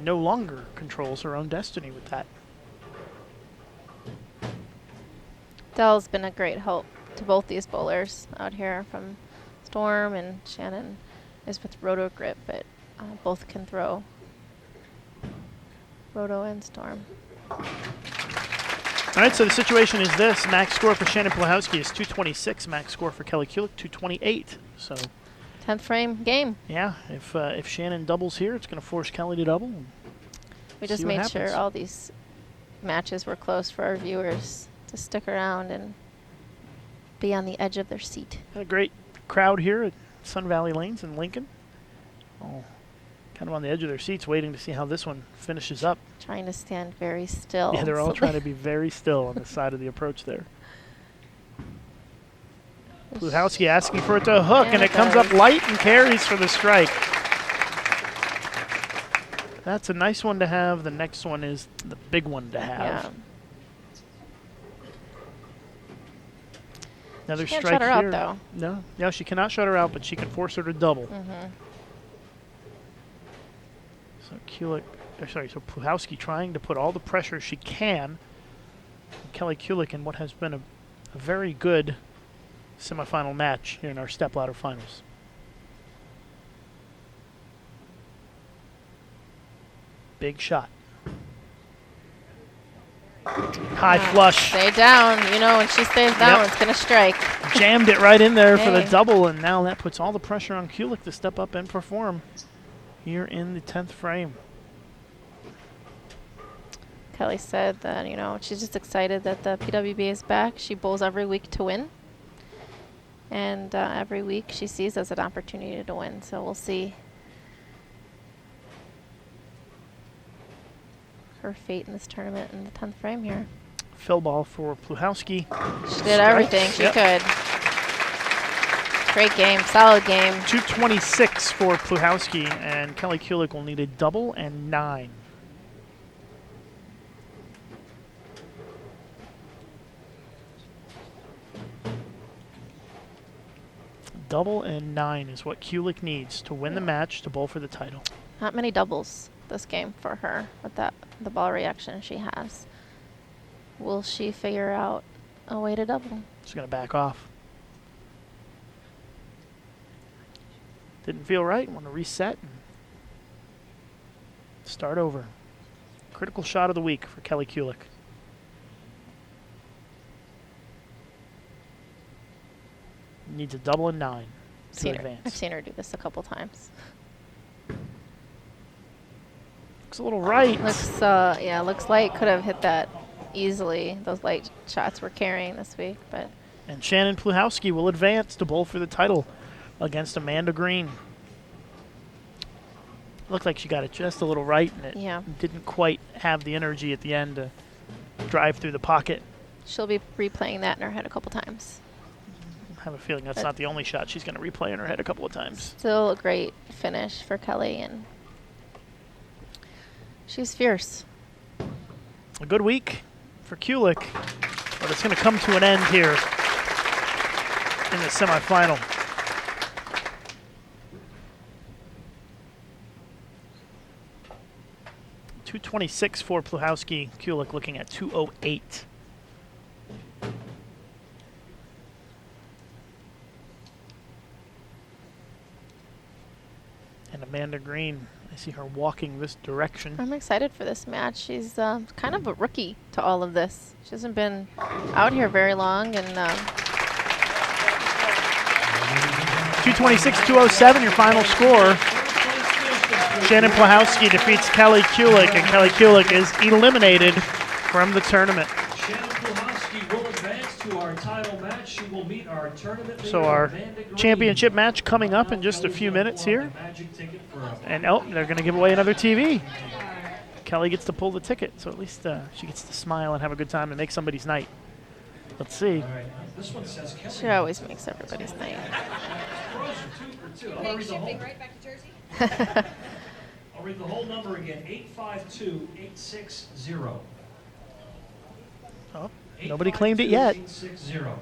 no longer controls her own destiny with that. Dell's been a great help to both these bowlers out here from Storm, and Shannon is with Roto Grip, but both can throw Roto and Storm. All right, so the situation is this. Max score for Shannon Pluhowski is 226. Max score for Kelly Kulick, 228. So 10th frame game. yeah, if Shannon doubles here, it's going to force Kelly to double. We just See what made sure happens. all these matches were close for our viewers to stick around and be on the edge of their seat. Had a great crowd here at Sun Valley Lanes in Lincoln. All kind of on the edge of their seats waiting to see how this one finishes up. Trying to stand very still. Yeah, they're all so trying to be very still on the side of the approach there. Pluhowski asking for it to hook, and it comes up does. light and carries for the strike. That's a nice one to have. The next one is the big one to have. Yeah. Another She can't strike shut her here. out, though. No, she cannot shut her out, but she can force her to double. Mm-hmm. So Pluhowski trying to put all the pressure she can on Kelly Kulick in what has been a very good semifinal match here in our stepladder finals. Big shot. High flush. Stay down. You know, when she stays down, Yep. it's going to strike. Jammed it right in there for the Hey. double, and now that puts all the pressure on Kulick to step up and perform here in the 10th frame. Kelly said that, you know, she's just excited that the PWB is back. She bowls every week to win. And every week she sees as an opportunity to win. So we'll see her fate in this tournament in the 10th frame here. Fill ball for Pluhowski. She did everything she Yep. could. Great game, solid game. 226 for Pluhowski, and Kelly Kulick will need a double and 9. Double and 9 is what Kulick needs to win the match to bowl for the title. Not many doubles this game for her with the ball reaction she has. Will she figure out a way to double? She's going to back off. Didn't feel right. Want to reset and start over. Critical shot of the week for Kelly Kulick. Needs a double and 9 to I've advance. seen her do this a couple times. Looks a little right. Looks like could have hit that easily. Those light shots were carrying this week, but And Shannon Pluhowski will advance to bowl for the title against Amanda Green. Looked like she got it just a little right, and it yeah, didn't quite have the energy at the end to drive through the pocket. she'll be replaying that in her head a couple times. I have a feeling that's not the only shot she's going to replay in her head a couple of times. Still a great finish for Kelly, and she's fierce. A good week for Kulick, but it's going to come to an end here in the semifinal. .226 for Pluhowski. Kulick looking at 208. And Amanda Green, I see her walking this direction. I'm excited for this match. She's kind of a rookie to all of this. She hasn't been out here very long, and 226-207, your final score. Shannon Plahowski defeats Kelly Kulik, and Kelly Kulik is eliminated from the tournament. Shannon Plahowski will advance to our title match. She will meet our tournament leader, So our Amanda Green. championship match coming up in just a few minutes here. And they're going to give away another TV. Kelly gets to pull the ticket, so at least she gets to smile and have a good time and make somebody's night. Let's see. All right, this one says Kelly. She always makes everybody's night. Frozen 2 for 2. I'm gonna read the whole. Right back to Jersey. I'll read the whole number again. 852860. Oh, nobody claimed it yet. 852-860.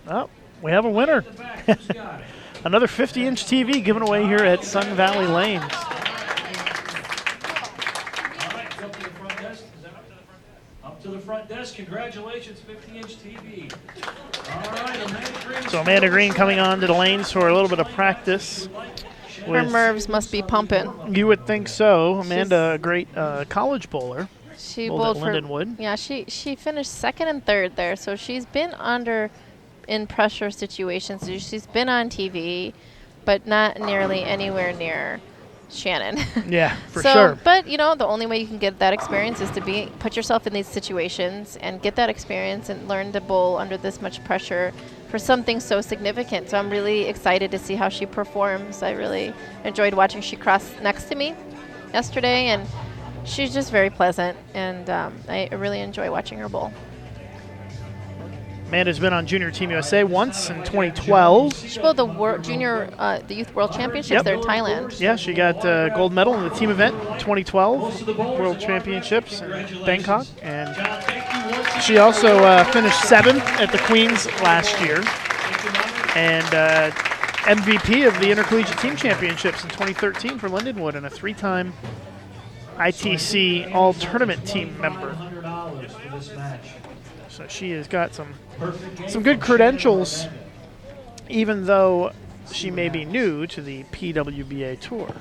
Oh, we have a winner. In the back, who's got it? Another 50-inch TV given away here at Sun Valley Lanes. All right, go up to the front desk. Is that up to the front desk? Up to the front desk. Congratulations, 50-inch TV. All right, Amanda Green. So Amanda Green coming on to the lanes for a little bit of practice. Her nerves must be pumping. You would think so. Amanda, a great college bowler. She Bowled bowled at for Lindenwood. Yeah, she finished second and third there, so she's been in pressure situations. She's been on TV, but not nearly anywhere near Shannon. Yeah, for so, sure. But you know, the only way you can get that experience is to put yourself in these situations and get that experience and learn to bowl under this much pressure for something so significant. So I'm really excited to see how she performs. I really enjoyed watching. She crossed next to me yesterday, and she's just very pleasant, and I really enjoy watching her bowl. Amanda's been on Junior Team USA once in 2012. She bowled the Youth World Championships Yep. there in Thailand. Yeah, she got gold medal in the team event 2012 World Championships in Bangkok, and she also finished 7th at the Queens last year, and MVP of the Intercollegiate Team Championships in 2013 for Lindenwood, and a 3-time ITC All-Tournament Team member. $100 for this match. So she has got some good credentials, even though she may be new to the PWBA Tour.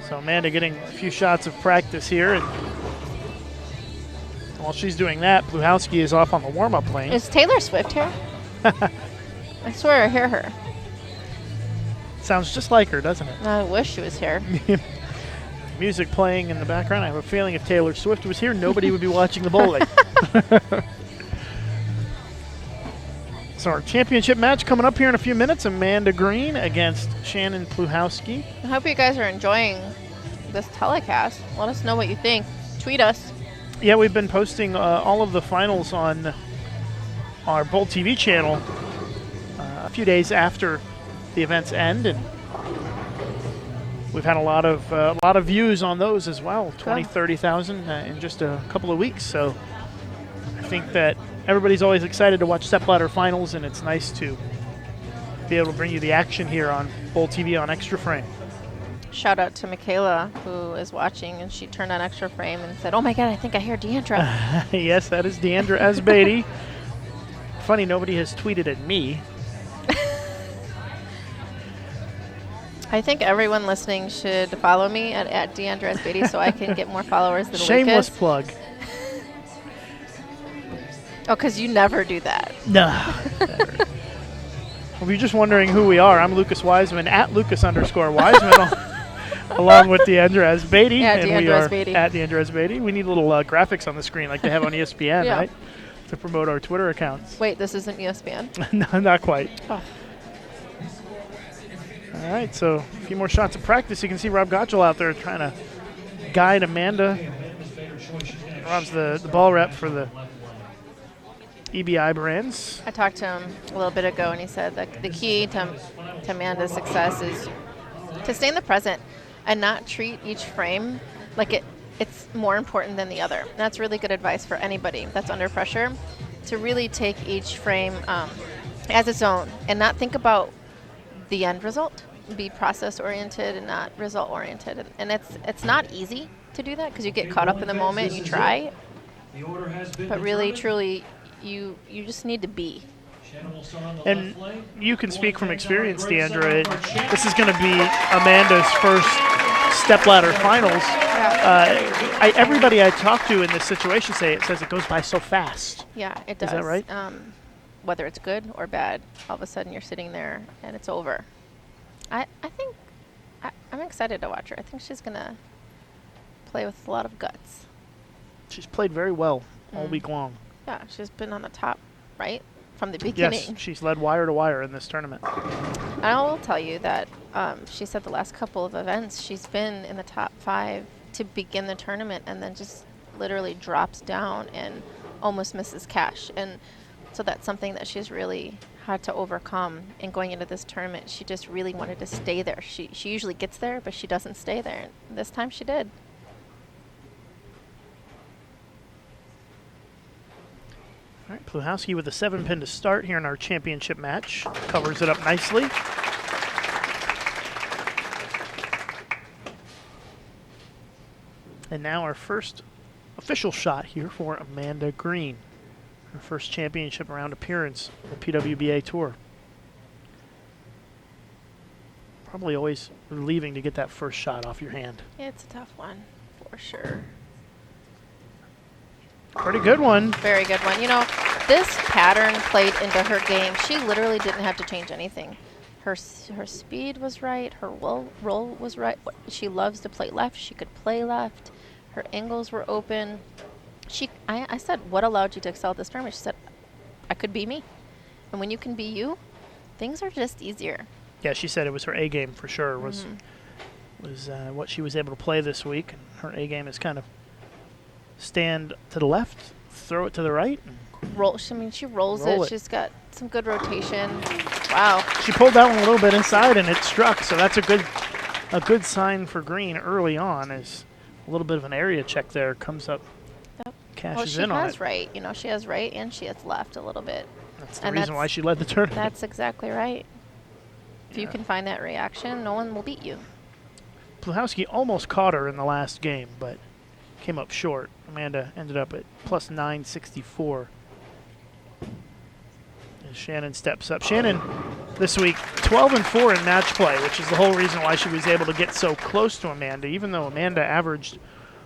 So Amanda getting a few shots of practice here, and while she's doing that, Pluhowski is off on the warm-up lane. Is Taylor Swift here? I swear I hear her. Sounds just like her, doesn't it? I wish she was here. Music playing in the background. I have a feeling if Taylor Swift was here, nobody would be watching the bowling. So our championship match coming up here in a few minutes. Amanda Green against Shannon Pluhowski. I hope you guys are enjoying this telecast. Let us know what you think. Tweet us. Yeah, we've been posting all of the finals on our Bowl TV channel a few days after the events end, and we've had a lot of views on those as well. 20, 30,000 in just a couple of weeks. So I think that everybody's always excited to watch stepladder finals, and it's nice to be able to bring you the action here on Bowl TV on Extra Frame. Shout out to Michaela, who is watching, and she turned on Extra Frame and said, "Oh my God, I think I hear Deandra." Yes, that is Deandra Asbeidi. Funny, nobody has tweeted at me. I think everyone listening should follow me at Deandra Asbeidi so I can get more followers than Shameless Lucas. plug. Oh, because you never do that. No. Never. Well, if you're just wondering who we are, I'm Lucas Wiseman at Lucas_Wiseman, along with Deandra Asbeidi. At and we Deandra are Asbeidi. at Deandra Asbeidi. We need little graphics on the screen like they have on ESPN, Yeah. right? To promote our Twitter accounts. Wait, this isn't ESPN? No, not quite. Oh. All right, so a few more shots of practice. You can see Rob Gottschall out there trying to guide Amanda. Rob's the ball rep for the EBI brands. I talked to him a little bit ago, and he said that the key to Amanda's success is to stay in the present and not treat each frame like it's more important than the other. That's really good advice for anybody that's under pressure, to really take each frame as its own and not think about the end result. Be process-oriented and not result-oriented. And it's not easy to do that because you get caught up in the moment and you try, The order has been but really, determined. truly, you just need to be. Shannon will start on the And left lane. you can speak from experience, Deandra. This is going to be Amanda's first stepladder finals. Yeah. Everybody I talk to in this situation says it goes by so fast. Yeah, it does. Is that right? Whether it's good or bad, all of a sudden you're sitting there and it's over. I think I'm excited to watch her. I think she's gonna play with a lot of guts. She's played very well all Mm. week long. Yeah, she's been on the top, right, from the beginning. Yes, she's led wire to wire in this tournament. And I will tell you that she said the last couple of events she's been in the top 5 to begin the tournament, and then just literally drops down and almost misses cash. And so that's something that she's really had to overcome in going into this tournament. She just really wanted to stay there. She usually gets there, but she doesn't stay there. And this time she did. All right, Pluhowski with a 7-pin to start here in our championship match. Covers it up nicely. And now our first official shot here for Amanda Green. Her first championship round appearance on the PWBA Tour. Probably always relieving to get that first shot off your hand. It's a tough one, for sure. Pretty good one. Very good one. You know, this pattern played into her game. She literally didn't have to change anything. Her speed was right. Her roll was right. She loves to play left. She could play left. Her angles were open. I said, what allowed you to excel at this tournament? She said, I could be me. And when you can be you, things are just easier. Yeah, she said it was her A game for sure. Was what she was able to play this week. And her A game is kind of stand to the left, throw it to the right. Roll. I mean, she rolls Roll it. it. She's got some good rotation. Wow. She pulled that one a little bit inside and it struck, so that's a good sign for Green early on. Is a little bit of an area check there comes up, Yep. cashes Well, she in on has it. right. You know, she has right and she has left a little bit. That's the and reason why she led the tournament. That's exactly right. If you Yeah. can find that reaction, no one will beat you. Pluhowski almost caught her in the last game, but came up short. Amanda ended up at plus 964. As Shannon steps up. Shannon, this week, 12-4 in match play, which is the whole reason why she was able to get so close to Amanda. Even though Amanda averaged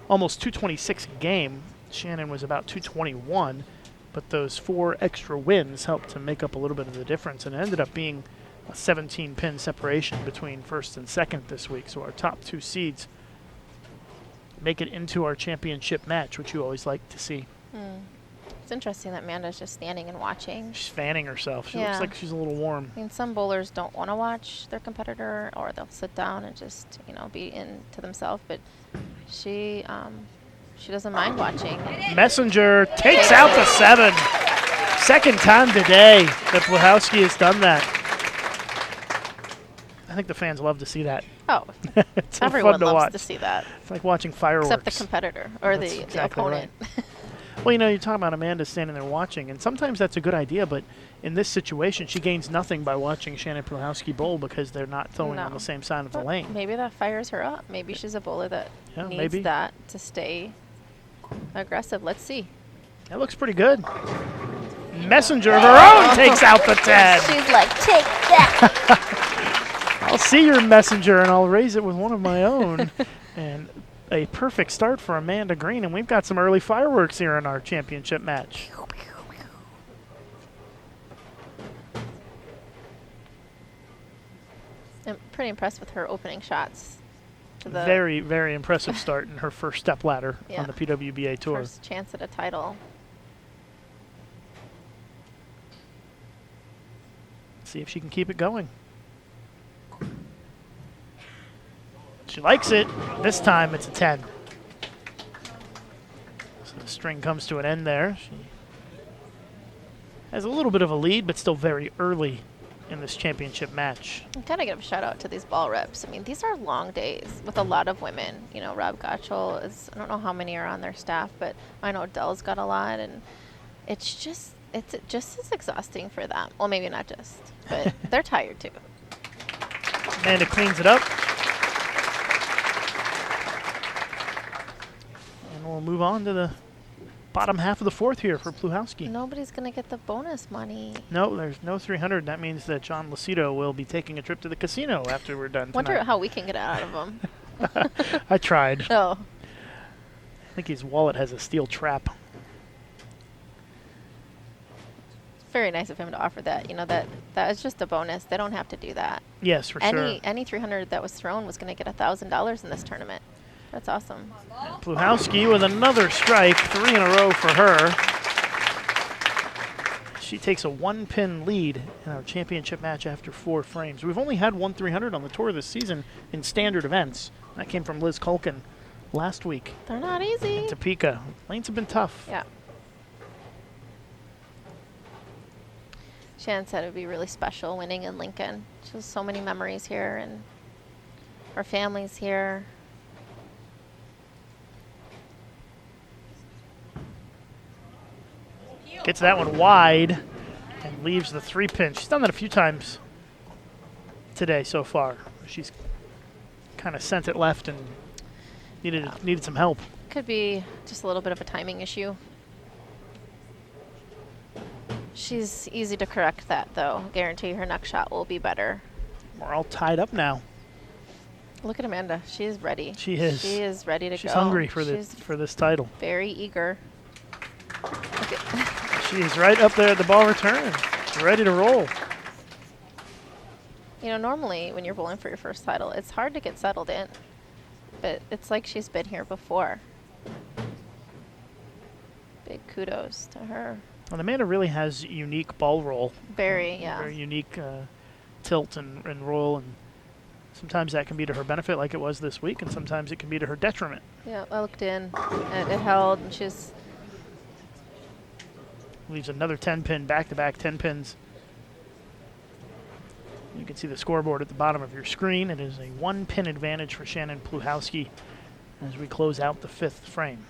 almost 226 a game, Shannon was about 221, but those 4 extra wins helped to make up a little bit of the difference, and it ended up being a 17-pin separation between first and second this week. So our top 2 seeds make it into our championship match, which you always like to see. It's interesting that Amanda's just standing and watching. She's fanning herself. She Yeah. looks like she's a little warm. I mean, some bowlers don't want to watch their competitor, or they'll sit down and just, you know, be into themselves. But she doesn't mind watching. Messenger takes out the 7. Second time today that Pluhowski has done that. I think the fans love to see that. Oh, It's so everyone fun to loves watch. to see that, It's like watching fireworks. except the competitor or That's the exactly opponent. Well, you know, you're talking about Amanda standing there watching, and sometimes that's a good idea, but in this situation, she gains nothing by watching Shannon Pluhowski bowl because they're not throwing on No. the same side of the But lane. maybe that fires her up. Maybe she's a bowler that Yeah, needs maybe. that to stay aggressive. Let's see. That looks pretty good. Messenger of her own takes out the 10. She's like, take that. I'll see your messenger and I'll raise it with one of my own. And a perfect start for Amanda Green, and we've got some early fireworks here in our championship match. I'm pretty impressed with her opening shots. To the Very, very impressive start in her first step ladder Yeah. on the PWBA Tour. first chance at a title. See if she can keep it going. She likes it. This time it's a 10. So the string comes to an end there. She has a little bit of a lead, but still very early in this championship match. I kind of give a shout out to these ball reps. I mean, these are long days with a lot of women. You know, Rob Gottschall is, I don't know how many are on their staff, but I know Dell's got a lot, and it's just as exhausting for them. Well, maybe not just, but they're tired too. Amanda cleans it up. And we'll move on to the bottom half of the fourth here for Pluhowski. Nobody's going to get the bonus money. No, there's no 300. That means that John Lucido will be taking a trip to the casino after we're done tonight. Wonder how we can get out of them. I tried. Oh, I think his wallet has a steel trap. very nice of him to offer that. You know, that is just a bonus. They don't have to do that. Yes, for sure. Any 300 that was thrown was going to get $1,000 in this tournament. That's awesome. Pluhowski with another strike, 3 in a row for her. She takes a 1-pin lead in our championship match after 4 frames. We've only had 1 300 on the tour this season in standard events. That came from Liz Culkin last week. They're not easy. Topeka. Lanes have been tough. Yeah. Shannon said it would be really special winning in Lincoln. She has so many memories here, and our family's here. Gets that one wide and leaves the 3-pin. She's done that a few times today so far. She's kind of sent it left and needed some help. Could be just a little bit of a timing issue. She's easy to correct that, though. Guarantee her next shot will be better. We're all tied up now. Look at Amanda. She is ready. She is. She is ready to go. She's hungry for She's this title. very eager. Look at She is right up there at the ball return, ready to roll. You know, normally when you're bowling for your first title, it's hard to get settled in. But it's like she's been here before. Big kudos to her. Well, Amanda really has unique ball roll. Very, yeah. Very unique tilt and roll, and sometimes that can be to her benefit, like it was this week, and sometimes it can be to her detriment. Yeah, I looked in, and it held, and she's... Leaves another 10-pin, back-to-back 10 pins. You can see the scoreboard at the bottom of your screen. It is a 1-pin advantage for Shannon Pluhowski as we close out the 5th frame.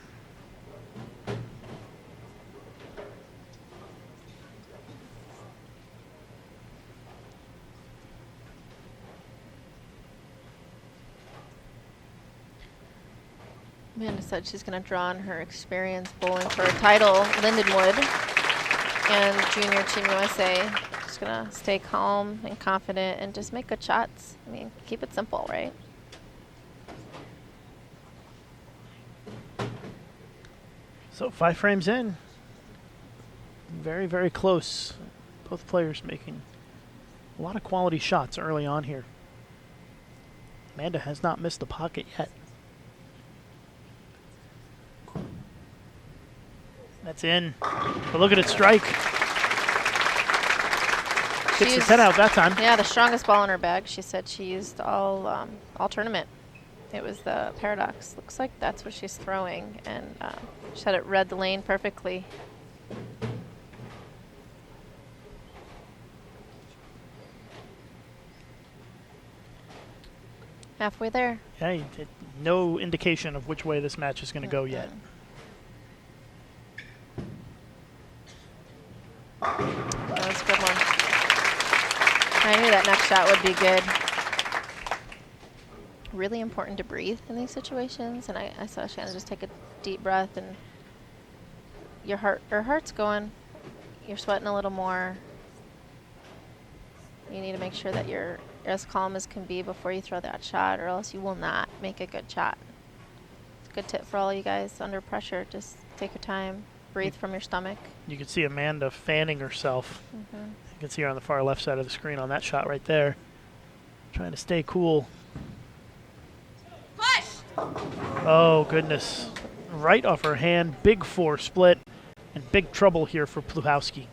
Amanda said she's going to draw on her experience bowling for a title, Lindenwood, and Junior Team USA. She's going to stay calm and confident and just make good shots. I mean, keep it simple, right? So 5 frames in. Very, very close. Both players making a lot of quality shots early on here. Amanda has not missed the pocket yet. That's in. But look at it strike. Gets the 10 out that time. Yeah, the strongest ball in her bag. She said she used all tournament. It was the Paradox. Looks like that's what she's throwing, and she said it read the lane perfectly. Halfway there. Yeah, no indication of which way this match is going to go yet. That was a good one. I knew that next shot would be good. Really important to breathe in these situations, and I saw Shannon just take a deep breath, and your heart's going. You're sweating a little more. You need to make sure that you're as calm as can be before you throw that shot, or else you will not make a good shot. It's a good tip for all you guys under pressure. Just take your time, breathe from your stomach. You can see Amanda fanning herself. Mm-hmm. You can see her on the far left side of the screen on that shot right there. Trying to stay cool. Push! Oh, goodness. Right off her hand. Big 4 split. And big trouble here for Pluhowski.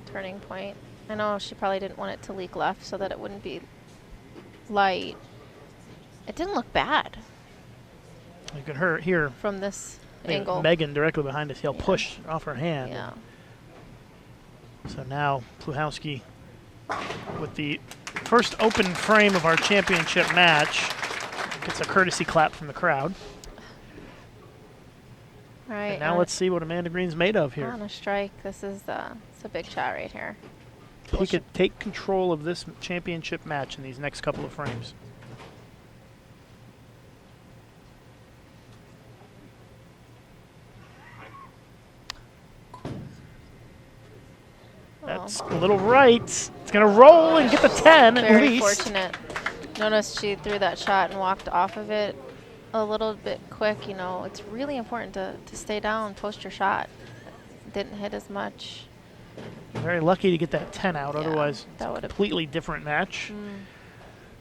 Turning point. I know she probably didn't want it to leak left so that it wouldn't be light. It didn't look bad You can hear from this angle. Megan directly behind us yell Yeah. push off her hand. Yeah. So now Pluhowski with the first open frame of our championship match gets a courtesy clap from the crowd. All right. And now let's see what Amanda Green's made of here. On a strike. This is it's a big shot right here. He could take control of this championship match in these next couple of frames. That's a little right. It's going to roll and get the 10 at Very least. fortunate. Notice she threw that shot and walked off of it. a little bit quick, you know, it's really important to stay down, post your shot. Didn't hit as much. Very lucky to get that 10 out. Yeah, Otherwise, that it's a would've- completely different match. Mm.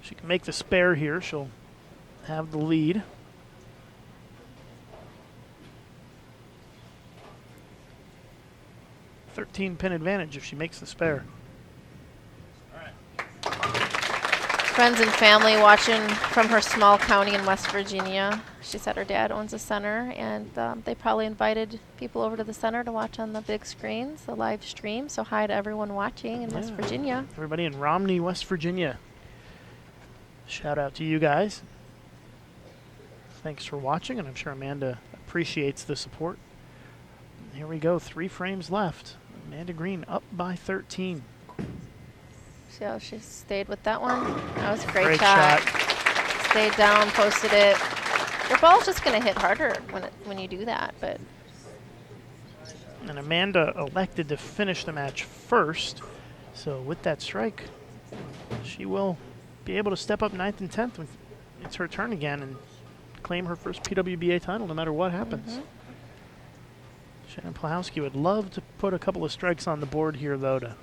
She can make the spare here. She'll have the lead. "13-pin advantage if she makes the spare." Friends and family watching from her small county in West Virginia. She said her dad owns a center, and they probably invited people over to the center to watch on the big screens, the live stream. So hi to everyone watching in West Yeah. Virginia. Everybody in Romney, West Virginia. Shout out to you guys. Thanks for watching, and I'm sure Amanda appreciates the support. Here we go, 3 frames left. Amanda Green up by 13. See how she stayed with that one? That was a great, Great shot. shot. Stayed down, posted it. Your ball's just going to hit harder when you do that, but And Amanda elected to finish the match first. So with that strike, she will be able to step up 9th and 10th when it's her turn again and claim her first PWBA title no matter what happens. Shannon Plahowski would love to put a couple of strikes on the board here, though, to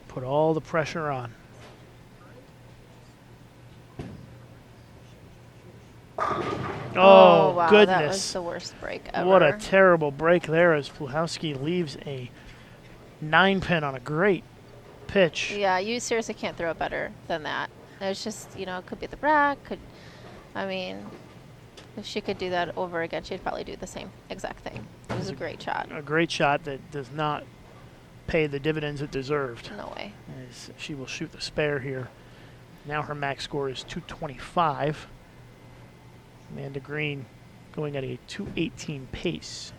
put all the pressure on. Oh, wow, goodness. that was the worst break ever. What a terrible break there as Plahowski leaves a 9-pin on a great pitch. Yeah, you seriously can't throw it better than that. It's just, you know, it could be the rack. I mean, if she could do that over again, she'd probably do the same exact thing. It was a great shot. A great shot that does not pay the dividends it deserved. No way. As she will shoot the spare here. Now her max score is 225. Amanda Green going at a 218 pace.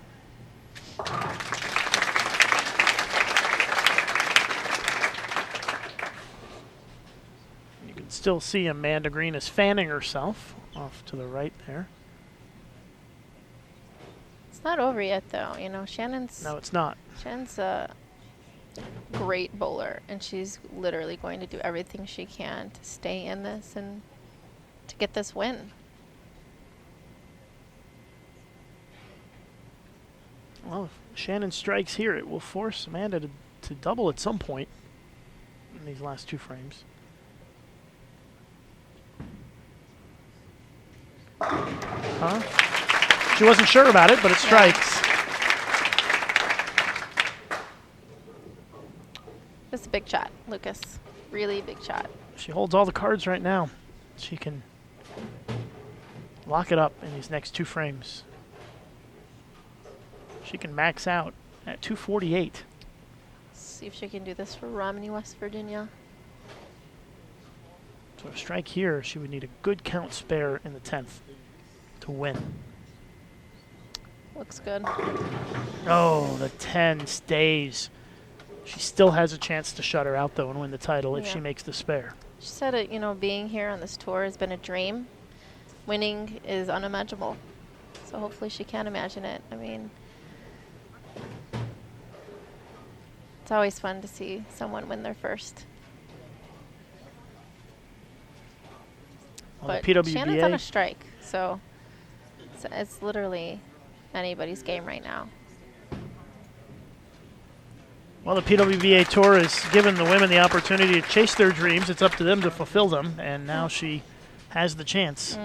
You can still see Amanda Green is fanning herself off to the right there. It's not over yet, though. You know, Shannon's No, it's not. a great bowler, and she's literally going to do everything she can to stay in this and to get this win. Well, if Shannon strikes here, it will force Amanda to double at some point in these last 2 frames. Huh? She wasn't sure about it, but it strikes. It's a big shot, Lucas. Really big shot. She holds all the cards right now. She can lock it up in these next 2 frames. She can max out at 248. See if she can do this for Romney, West Virginia. So a strike here, she would need a good count spare in the 10th to win. Looks good. Oh, the 10 stays. She still has a chance to shut her out, though, and win the title if she Yeah. makes the spare. She said it, you know, being here on this tour has been a dream. Winning is unimaginable. So hopefully she can imagine it. I mean, it's always fun to see someone win their first. Well, But the PWBA, Shannon's on a strike, so it's literally anybody's game right now. well, the PWBA Tour has given the women the opportunity to chase their dreams. It's up to them to fulfill them, and now she has the chance.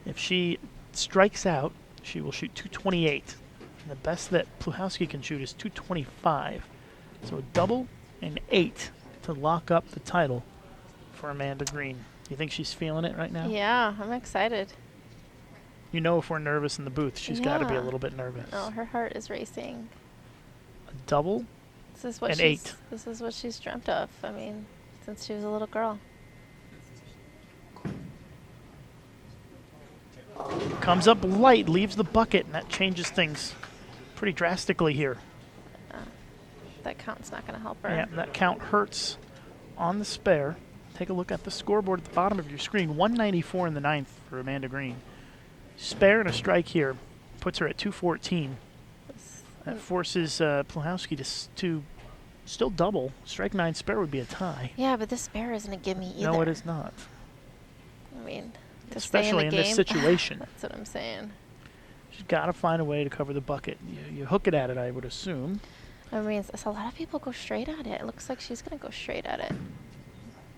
If she strikes out, she will shoot 228. And the best that Plahowski can shoot is 225. So a double and 8 to lock up the title for Amanda Green. You think she's feeling it right now? Yeah, I'm excited. You know, if we're nervous in the booth, she's got to be a Yeah. little bit nervous. Oh, her heart is racing. A double. This is what An she's 8. This is what she's dreamt of. I mean, since she was a little girl. Comes up light, leaves the bucket, and that changes things pretty drastically here. That count's not going to help her. Yeah, that count hurts on the spare. Take a look at the scoreboard at the bottom of your screen. 194 in the 9th for Amanda Green. Spare and a strike here puts her at 214. That forces Plahowski to still double. Strike 9 spare would be a tie. Yeah, but this spare isn't a gimme either. No, it is not. I mean, To stay in the especially in this game. situation. That's what I'm saying. She's got to find a way to cover the bucket. You hook it at it, I would assume. I mean, a lot of people go straight at it. It looks like she's going to go straight at it.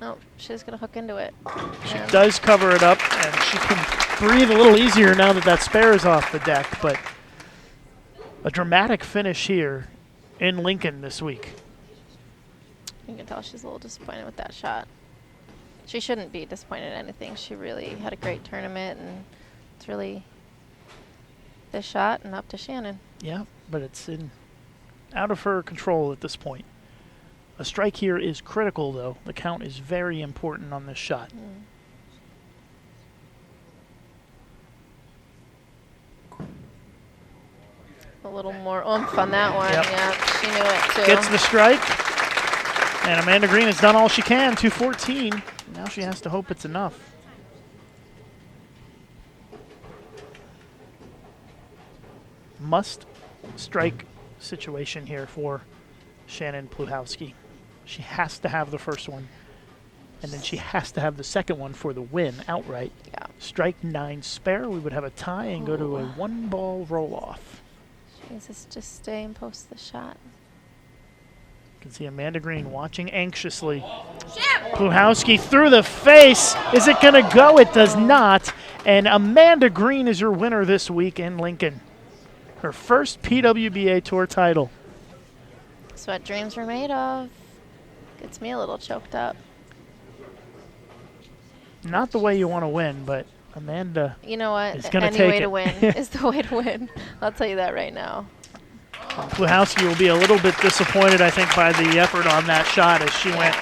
No, she's going to hook into it. She And does cover it up, and she can breathe a little easier now that that spare is off the deck. But a dramatic finish here in Lincoln this week. You can tell she's a little disappointed with that shot. She shouldn't be disappointed in anything. She really had a great tournament, and it's really this shot and up to Shannon. Yeah, but it's out of her control at this point. A strike here is critical, though. The count is very important on this shot. A little more oomph on that one. Yep. Yeah, she knew it too. Gets the strike, and Amanda Green has done all she can, 214. Now she has to hope it's enough. Must strike situation here for Shannon Pluhowski. She has to have the first one, and then she has to have the second one for the win outright. Yeah. Strike 9 spare, we would have a tie and go to a 1-ball roll-off. Jesus, just stay and post the shot. You can see Amanda Green watching anxiously. Pluhowski through the face. Is it going to go? It does not. And Amanda Green is your winner this week in Lincoln. Her first PWBA Tour title. That's what dreams were made of. Gets me a little choked up. Not the way you want to win, but Amanda You know what? is going to Any take way it. to win is the way to win. I'll tell you that right now. Pluhowski will be a little bit disappointed, I think, by the effort on that shot as she went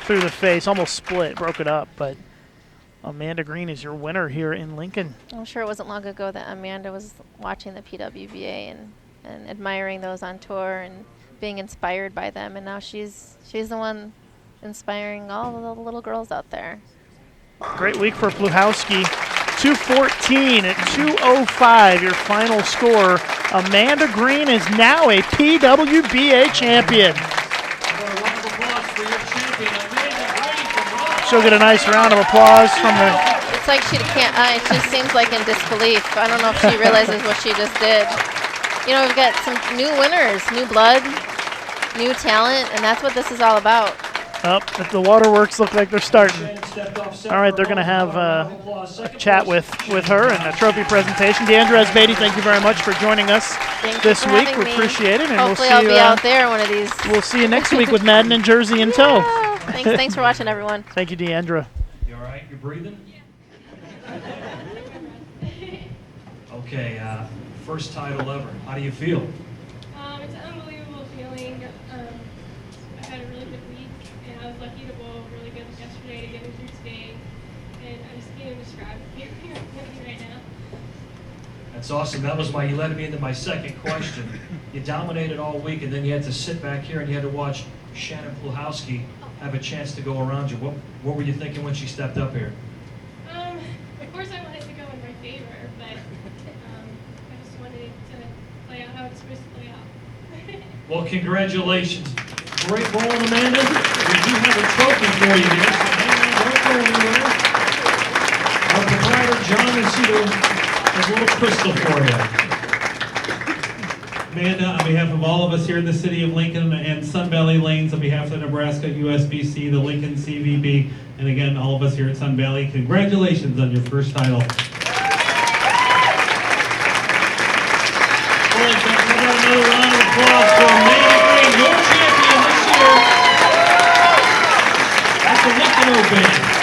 through the face, almost split, broke it up. But Amanda Green is your winner here in Lincoln. I'm sure it wasn't long ago that Amanda was watching the PWBA and admiring those on tour and being inspired by them, and now she's the one inspiring all the little girls out there. Great week for Pluhowski. 214 at 205, your final score. Amanda Green is now a PWBA champion. She'll get a nice round of applause from the... It's like she can't, it just seems like in disbelief. I don't know if she realizes what she just did. You know, we've got some new winners, new blood, new talent, and that's what this is all about. The waterworks look like they're starting. All right, they're going to have a chat with her and a trophy presentation. Deandra Asbady, thank you very much for joining us Thank this you for week. having We me. appreciate it, and Hopefully we'll I'll see be you. out there one of these. We'll see you next week with Madden and Jersey in tow. Yeah. Thanks for watching, everyone. Thank you, Deandra. You all right? You breathing? Okay, first title ever. How do you feel? It's an unbelievable feeling. I had a really good week, and I was lucky to bowl really good yesterday to get me through today. And I just can't even describe the feeling I'm feeling right now. That's awesome. That was you led me into my second question. You dominated all week, and then you had to sit back here and you had to watch Shannon Pluhowski have a chance to go around you. What were you thinking when she stepped up here? Of course, I wanted to go in my favor, but I just wanted it to play out how it's supposed to play out. Well, congratulations. Great bowling, Amanda. We do have a trophy for you here, so hang on, don't go anywhere. Our proprietor, John, is here. Has a little crystal for you. Amanda, on behalf of all of us here in the city of Lincoln and Sun Valley Lanes, on behalf of the Nebraska USBC, the Lincoln CVB, and again, all of us here at Sun Valley, congratulations on your first title. Well, how about another round of applause for Amanda Green, your champion this year at the Lincoln Open.